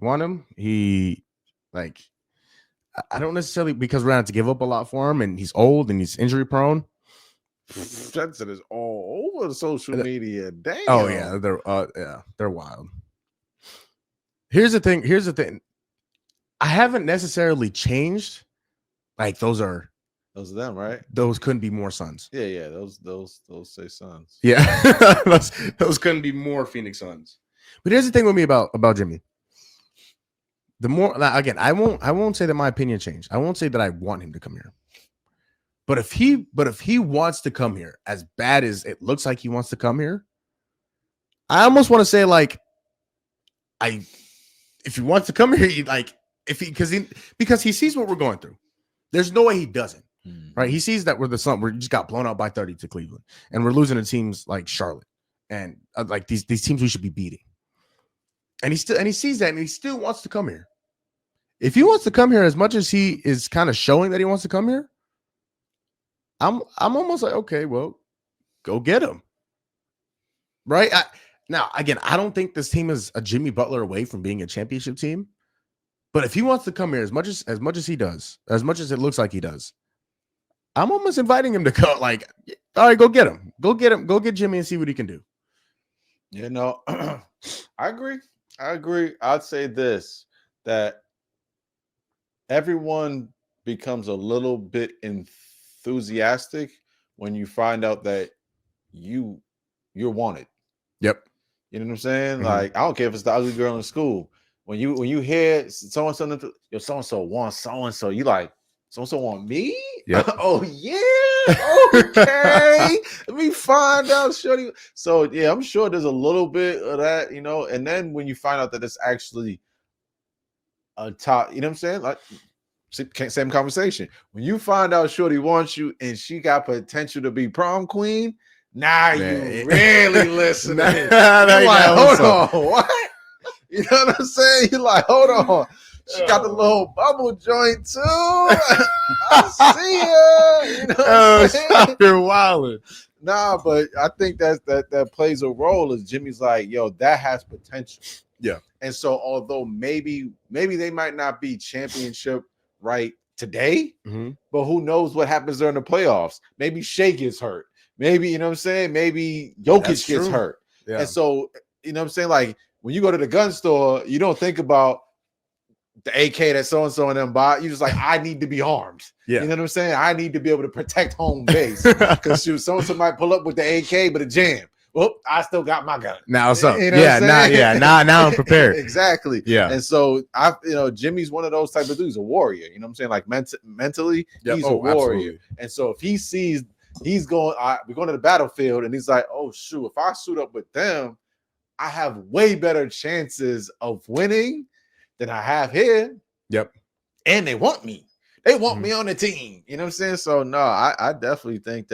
want him. I don't necessarily, because we're gonna have to give up a lot for him, and he's old and he's injury prone. Jensen is all over the social media. Damn. Oh yeah, they're wild. Here's the thing. I haven't necessarily changed. Like, those are them, right? Those couldn't be more Suns. Yeah. Those say Suns. Yeah, those couldn't be more Phoenix Suns. But here's the thing with me about Jimmy. The more, again, I won't say that my opinion changed. I won't say that I want him to come here. But if he wants to come here, as bad as it looks like he wants to come here, I almost want to say, like, if he wants to come here, because he sees what we're going through. There's no way he doesn't. Right? He sees that we just got blown out by 30 to Cleveland, and we're losing to teams like Charlotte and like these teams we should be beating. And he sees that, and he still wants to come here. If he wants to come here as much as he is kind of showing that he wants to come here, I'm almost like, okay, well, go get him. Right? Now, again, I don't think this team is a Jimmy Butler away from being a championship team. But if he wants to come here as much as he does, as much as it looks like he does, I'm almost inviting him to go. Like, all right, go get him. Go get Jimmy and see what he can do. You know, I agree. I'd say this, that everyone becomes a little bit enthusiastic when you find out that you're wanted. Yep. You know what I'm saying? Mhm. Like, I don't care if it's the ugly girl in school. When you hear so and so wants so and so, you like, so and so want me? Yep. Oh yeah. Okay. Let me find out, shorty. So yeah, I'm sure there's a little bit of that, you know. And then when you find out that it's actually a top, you know what I'm saying? Like, same conversation. When you find out shorty wants you and she got potential to be prom queen, now you really listening. You're like, hold on, what? You know what I'm saying? You're like, hold on. She got the little bubble joint too. I see her. You know what I'm saying? You're wilding. Nah, but I think that plays a role. Is Jimmy's like, yo, that has potential. Yeah. And so, although maybe they might not be championship right today, but who knows what happens during the playoffs? Maybe Shea gets hurt. Maybe, you know what I'm saying? Maybe Jokic gets hurt. Yeah. And so, you know what I'm saying? Like, when you go to the gun store, you don't think about the AK that so-and-so and them buy. You just like, I need to be armed. Yeah. You know what I'm saying? I need to be able to protect home base. Because so-and-so might pull up with the AK, but a jam. Well, I still got my gun. Now what's up? You know Now I'm prepared. Exactly. Yeah. And so Jimmy's one of those type of dudes, a warrior. You know what I'm saying? Like mentally, he's a warrior. Absolutely. And so if he sees he's going, we're going to the battlefield, and he's like, oh shoot, if I suit up with them, I have way better chances of winning than I have here. Yep. And they want me. They want me on the team. You know what I'm saying? So no, I definitely think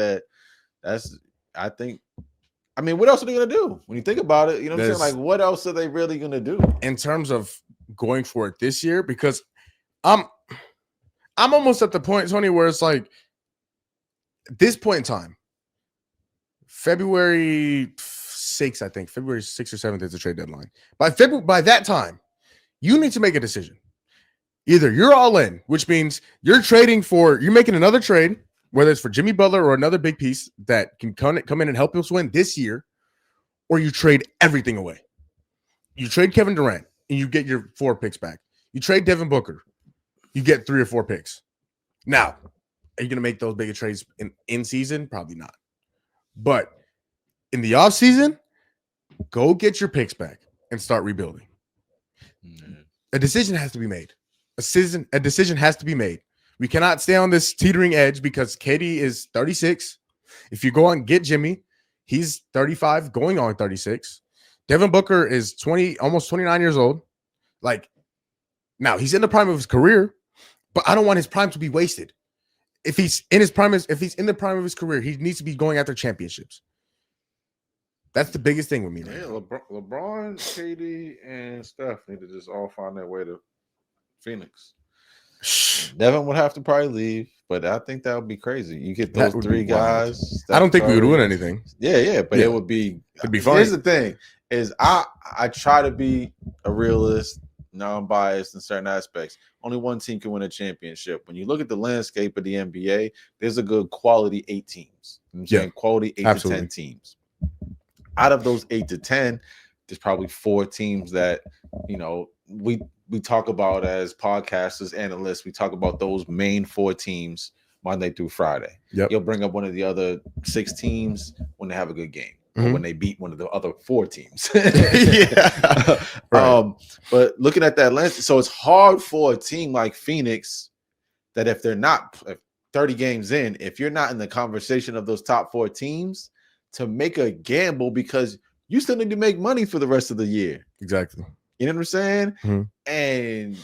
I mean, what else are they gonna do when you think about it? You know what I'm saying? Like, what else are they really gonna do in terms of going for it this year? Because I'm almost at the point, Tony, where it's like this point in time, February 6th, I think February 6th or 7th is the trade deadline. By that time, you need to make a decision. Either you're all in, which means you're making another trade, whether it's for Jimmy Butler or another big piece that can come in and help us win this year, or you trade everything away. You trade Kevin Durant and you get your 4 picks back. You trade Devin Booker, you get 3 or 4 picks. Now, are you going to make those bigger trades in season? Probably not. But in the offseason, go get your picks back and start rebuilding. A decision has to be made. A decision has to be made. We cannot stay on this teetering edge because KD is 36. If you go out and get Jimmy, he's 35, going on 36. Devin Booker is almost 29 years old. Like, now he's in the prime of his career, but I don't want his prime to be wasted. If he's in the prime of his career, he needs to be going after championships. That's the biggest thing with me. Yeah, LeBron, KD, and Steph need to just all find their way to Phoenix. Devin would have to probably leave, but I think that would be crazy. You get those 3 guys. I don't think we would win anything. Yeah, but it would be. It'd be fun. Here's the thing: is I try to be a realist, non-biased in certain aspects. Only one team can win a championship. When you look at the landscape of the NBA, there's a good quality 8 teams. You know what I'm saying? Quality 8 to 10 teams. Out of those 8 to 10, there's probably 4 teams that we talk about as podcasters, analysts. We talk about those main 4 teams Monday through Friday. Yep. You'll bring up one of the other 6 teams when they have a good game, or when they beat one of the other 4 teams. Yeah. Right. But looking at that lens, so it's hard for a team like Phoenix that if they're not 30 games in, if you're not in the conversation of those top 4 teams, to make a gamble, because you still need to make money for the rest of the year. Exactly. You know what I'm saying? Mm-hmm. And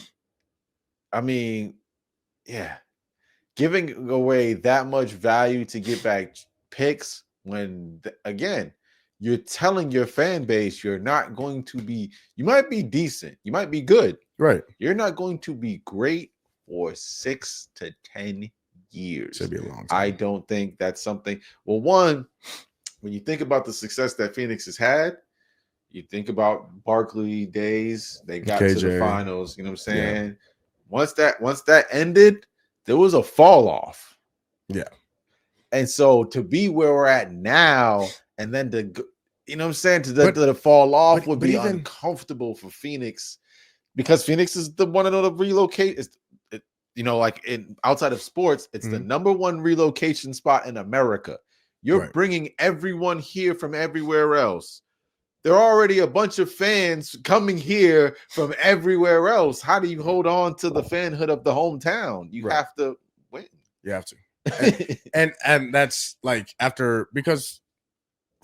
I mean, yeah, giving away that much value to get back picks when, again, you're telling your fan base you're not going to be, you might be decent, you might be good. Right. You're not going to be great for 6 to 10 years. Should be a long time. I don't think that's something. Well, one, when you think about the success that Phoenix has had, you think about Barkley days, they got to the KJ. finals, you know what I'm saying? Once that ended, there was a fall off. Yeah. And so to be where we're at now, and then you know what I'm saying, to fall off would be uncomfortable for Phoenix, because Phoenix is the one of the relocate. You know, like outside of sports, it's the number one relocation spot in America. You're bringing everyone here from everywhere else. There are already a bunch of fans coming here from everywhere else. How do you hold on to the fanhood of the hometown? You have to win. You have to. And that's like after, because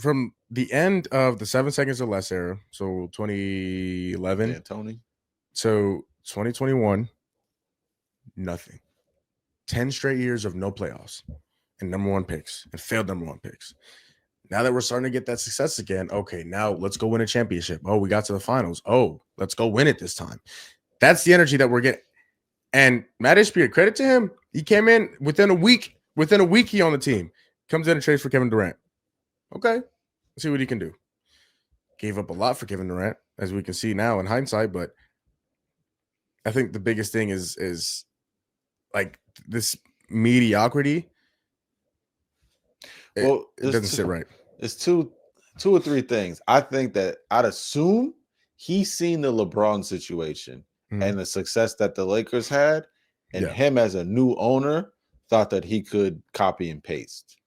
from the end of the 7 seconds or less era, so 2011, Tony. So 2021, nothing. 10 straight years of no playoffs and number one picks and failed number one picks. Now that we're starting to get that success again, okay, now let's go win a championship. Oh, we got to the finals. Oh, let's go win it this time. That's the energy that we're getting. And Matt Ishbia, credit to him, he came in within a week. Within a week, he on the team. Comes in and trades for Kevin Durant. Okay, let's see what he can do. Gave up a lot for Kevin Durant, as we can see now in hindsight, but I think the biggest thing is like this mediocrity. Well, it doesn't sit right. It's two or three things. I think that I'd assume he's seen the LeBron situation and the success that the Lakers had, and him as a new owner thought that he could copy and paste.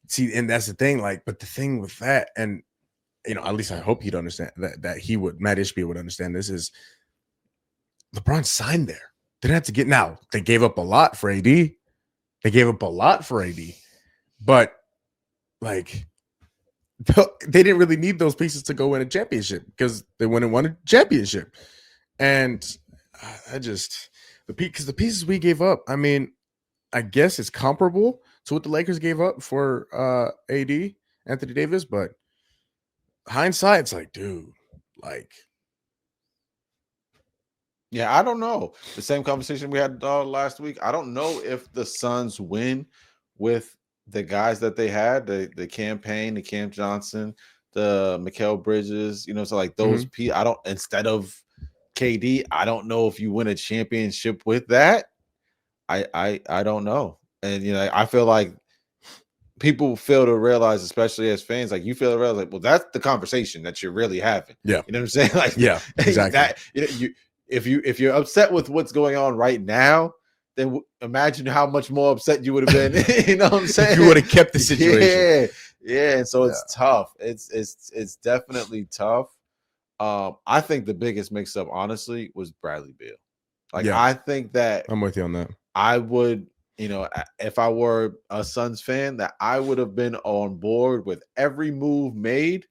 See, and that's the thing. Like, but the thing with that, and you know, at least I hope he'd understand that he would. Matt Ishbia would understand this is LeBron signed there. They didn't have to get now. They gave up a lot for AD. They gave up a lot for AD, but like they didn't really need those pieces to go win a championship, because they went and won a championship. And I just the pieces we gave up. I mean, I guess it's comparable to what the Lakers gave up for AD, Anthony Davis, but hindsight, it's like, dude, like. Yeah, I don't know. The same conversation we had last week. I don't know if the Suns win with the guys that they had, the campaign, the Cam Johnson, the Mikal Bridges, you know, so like those I don't, instead of KD, I don't know if you win a championship with that. I don't know. And you know, I feel like people fail to realize, especially as fans, like you fail to realize, like, well, that's the conversation that you're really having. Yeah. You know what I'm saying? Like, yeah, exactly. That, you know, if you're upset with what's going on right now, then imagine how much more upset you would have been. You know what I'm saying? If you would have kept the situation. Yeah. And so it's tough. It's definitely tough. I think the biggest mix-up, honestly, was Bradley Beal. Like, I think that I'm with you on that. I would, you know, if I were a Suns fan, that I would have been on board with every move made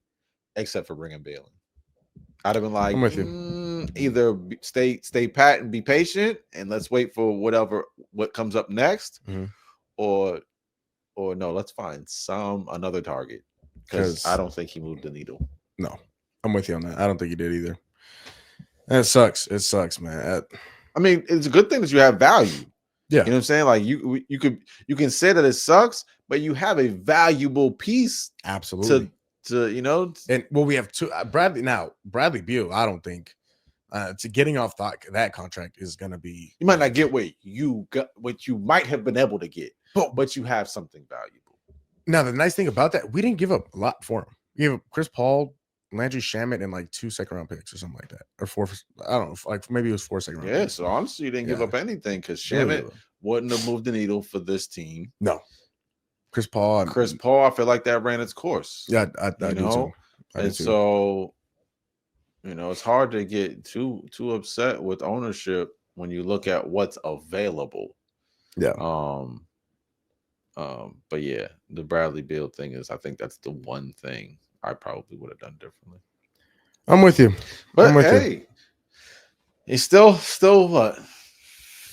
except for bringing Beal in. I'd have been like, I'm with you. Either stay pat and be patient, and let's wait for what comes up next, or no, let's find another target, because I don't think he moved the needle. No, I'm with you on that. I don't think he did either. And it sucks. It sucks, man. I mean, it's a good thing that you have value. Yeah, you know what I'm saying. Like you can say that it sucks, but you have a valuable piece. Absolutely. To you know, and well, we have two Bradley Beal. I don't think to getting off that contract is going to be. You might not get what you might have been able to get, but you have something valuable. Now, the nice thing about that, we didn't give up a lot for him. We gave up Chris Paul, Landry Shamet, and like 2 second-round picks or something like that, or 4. I don't know, like maybe it was 4 second-round. Yeah, so honestly, you didn't give up anything, because Shamet wouldn't have moved the needle for this team. No. Chris Paul, I feel like that ran its course. Yeah, I do too. And so, you know, it's hard to get too upset with ownership when you look at what's available. Yeah. But yeah, the Bradley Beal thing is, I think that's the one thing I probably would have done differently. I'm with you. But hey, he's still what,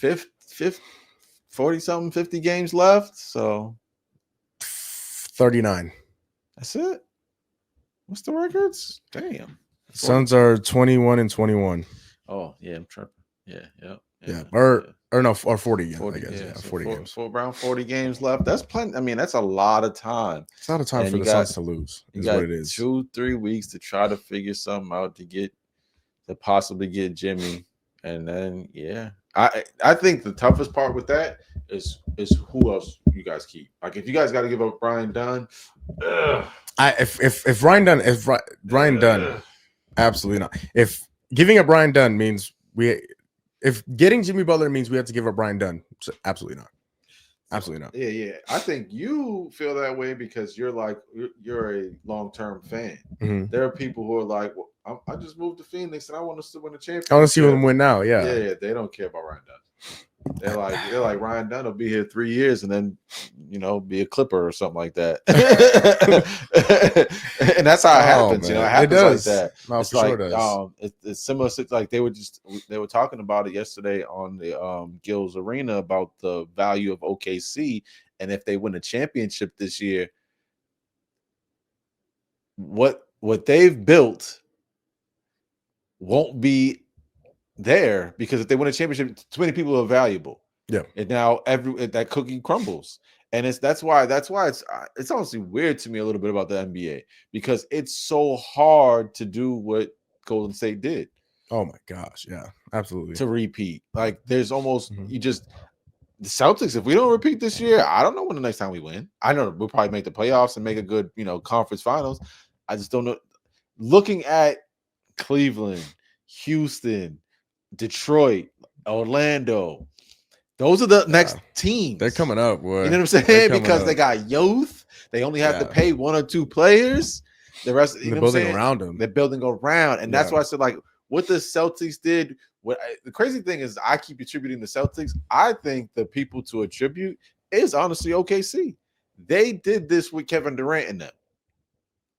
40-something, 50 games left. So 39. That's it. What's the records? Damn. Suns are 21-21. Oh yeah, I'm tripping. Yeah. Or no, or 40 games. 40, I guess. yeah, Yeah, so 40 games. around 40 games left. That's plenty. I mean, that's a lot of time. It's not a time And for you the got- Suns to lose. You Is got what it is. 2-3 weeks to try to figure something out to possibly get Jimmy, and then I think the toughest part with that is who else you guys keep. Like if you guys got to give up Brian Dunn, If Ryan Dunn, absolutely not. If giving up Brian Dunn means if getting Jimmy Butler means we have to give up Brian Dunn, so absolutely not. Absolutely not. Yeah. I think you feel that way because you're a long-term fan. Mm-hmm. There are people who are like, well, I just moved to Phoenix and I want to win a championship. I want to see them win now. Yeah. They don't care about Ryan Dunn. They're like Ryan Dunn will be here 3 years and then be a Clipper or something like that. And that's how it happens. Man. It happens like that. No, it's for like sure does. it's similar to like they were talking about it yesterday on the Gills Arena about the value of OKC, and if they win a championship this year, what they've built won't be there, because if they win a championship, too many people are valuable. Yeah, and now that cookie crumbles, and that's why it's honestly weird to me a little bit about the NBA, because it's so hard to do what Golden State did. Oh my gosh, yeah, absolutely. To repeat, like there's almost the Celtics. If we don't repeat this year, I don't know when the next time we win. I know we'll probably make the playoffs and make a good conference finals. I just don't know. Looking at Cleveland, Houston, Detroit, Orlando, those are the next teams. They're coming up, boy. You know what I'm saying? Because they got youth. They only have to pay 1 or 2 players. The rest, they're building around them. They're building around, and that's why I said like what the Celtics did. The crazy thing is, I keep attributing the Celtics. I think the people to attribute is honestly OKC. They did this with Kevin Durant and them.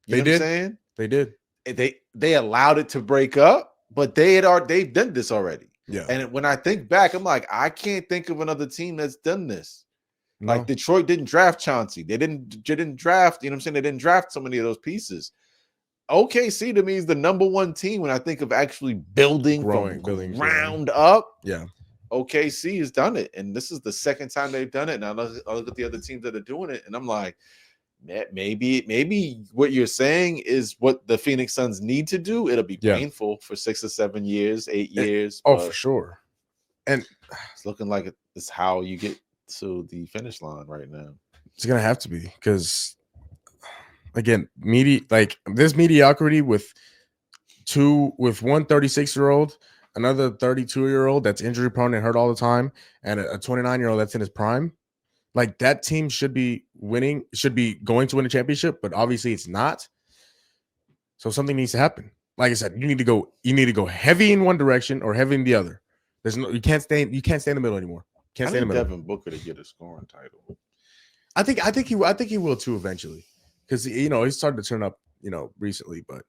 You know what I'm saying? They did. They allowed it to break up, but they've done this already. Yeah. And when I think back, I'm like, I can't think of another team that's done this. No. Like Detroit didn't draft Chauncey. They didn't draft, you know what I'm saying? They didn't draft so many of those pieces. OKC to me is the number one team when I think of actually building from ground up. Yeah. OKC has done it. And this is the second time they've done it. Now I look at the other teams that are doing it, and I'm like, maybe what you're saying is what the Phoenix Suns need to do. It'll be painful for 6 or 7 years, 8 years. Oh, for sure. And it's looking like it's how you get to the finish line right now. It's gonna have to be, because again, this mediocrity with one 36-year-old, another 32-year-old that's injury prone and hurt all the time, and a 29-year-old that's in his prime. Like that team should be going to win a championship, but obviously it's not. So something needs to happen. Like I said, you need to go heavy in one direction or heavy in the other. You can't stay in the middle anymore. Can't stay in the middle. Devin Booker to get a scoring title. I think he will too eventually, because he started to turn up recently, but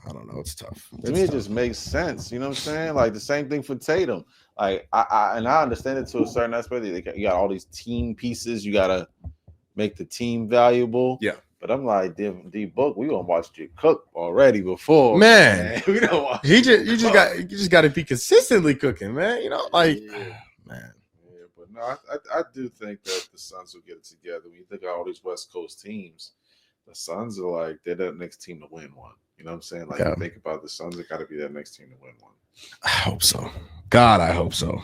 I don't know. It's tough. To me, it just makes sense. You know what I'm saying? Like the same thing for Tatum. Like I understand it to a certain aspect. You got all these team pieces. You gotta make the team valuable. Yeah. But I'm like, D Book, we gonna watch you cook already before. Man. We don't watch. You just got to be consistently cooking, man. Man. Yeah, but no, I do think that the Suns will get it together. When you think of all these West Coast teams, the Suns are like they're that next team to win one. You know what I'm saying? Like you think about the Suns, it got to be that next team to win one. I hope so. God, I hope so.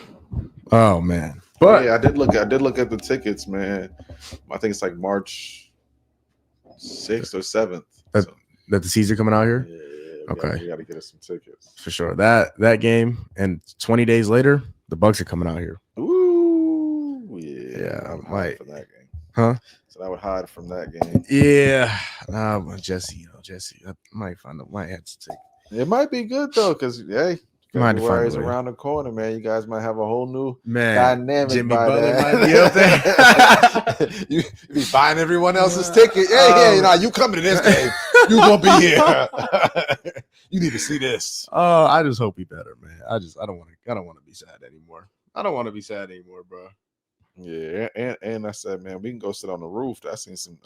Oh man, but yeah, I did look at the tickets, man. I think it's like March 6th or 7th. That the Caesar coming out here. Yeah, okay, we got to get us some tickets for sure. That game, and 20 days later, the Bucks are coming out here. Ooh, yeah. I I'm might for that game, huh? So I would hide from that game. Yeah, Jesse, I might have to take. It might be good though, because February is around the corner, man. You guys might have a whole new dynamic. Jimmy by Butler that. might be up there. you be buying everyone else's ticket. You coming to this game? You gonna be here? You need to see this. Oh, I just hope he better, man. I don't want to be sad anymore. I don't want to be sad anymore, bro. Yeah, and I said, man, we can go sit on the roof. I seen some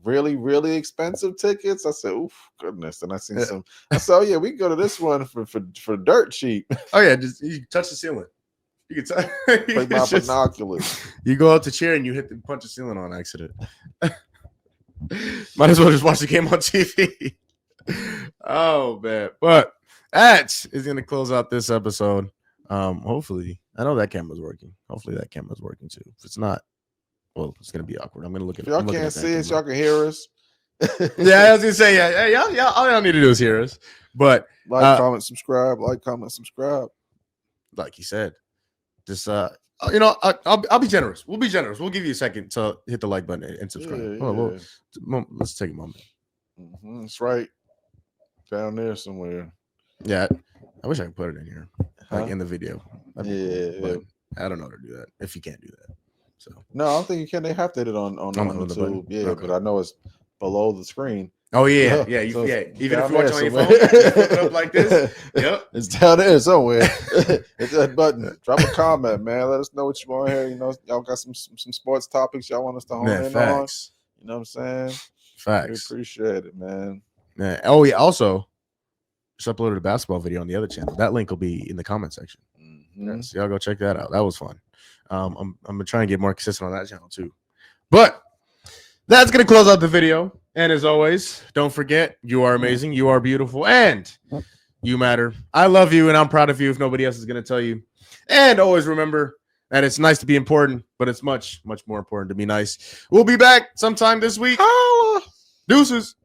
really, really expensive tickets. I said, oof, goodness. And I seen some. I said, oh yeah, we can go to this one for dirt cheap. Oh yeah, just you touch the ceiling. You can Play my binoculars. You go out the chair and you punch the ceiling on accident. Might as well just watch the game on TV. Oh man, but that is gonna close out this episode. Hopefully, I know that camera's working. Hopefully, that camera's working too. If it's not, well, it's gonna be awkward. I'm gonna look at. If y'all can't see us, y'all can hear us. Yeah, I was gonna say, yeah. All y'all need to do is hear us. But comment, subscribe. Like, comment, subscribe. Like you said, just I'll be generous. We'll be generous. We'll give you a second to hit the like button and subscribe. Let's take a moment. It's right down there somewhere. Yeah, I wish I could put it in here, like in the video. But I don't know how to do that. If you can't do that, so no, I don't think you can. They have to hit it on YouTube. Yeah, okay. But I know it's below the screen. Oh yeah. Even if you're watching on your phone, you flip it up like this. Yep, it's down there somewhere. Hit that button. Drop a comment, man. Let us know what you want to hear. You know, y'all got some sports topics y'all want us to hone in on. You know what I'm saying? Facts. We appreciate it, man. Yeah. Oh yeah. Also, just uploaded a basketball video on the other channel. That link will be in the comment section. Yeah, so y'all go check that out. That was fun. I'm gonna try and get more consistent on that channel too. But that's gonna close out the video. And as always, don't forget, you are amazing, you are beautiful, and you matter. I love you, and I'm proud of you if nobody else is gonna tell you. And always remember that it's nice to be important, but it's much, much more important to be nice. We'll be back sometime this week. Deuces.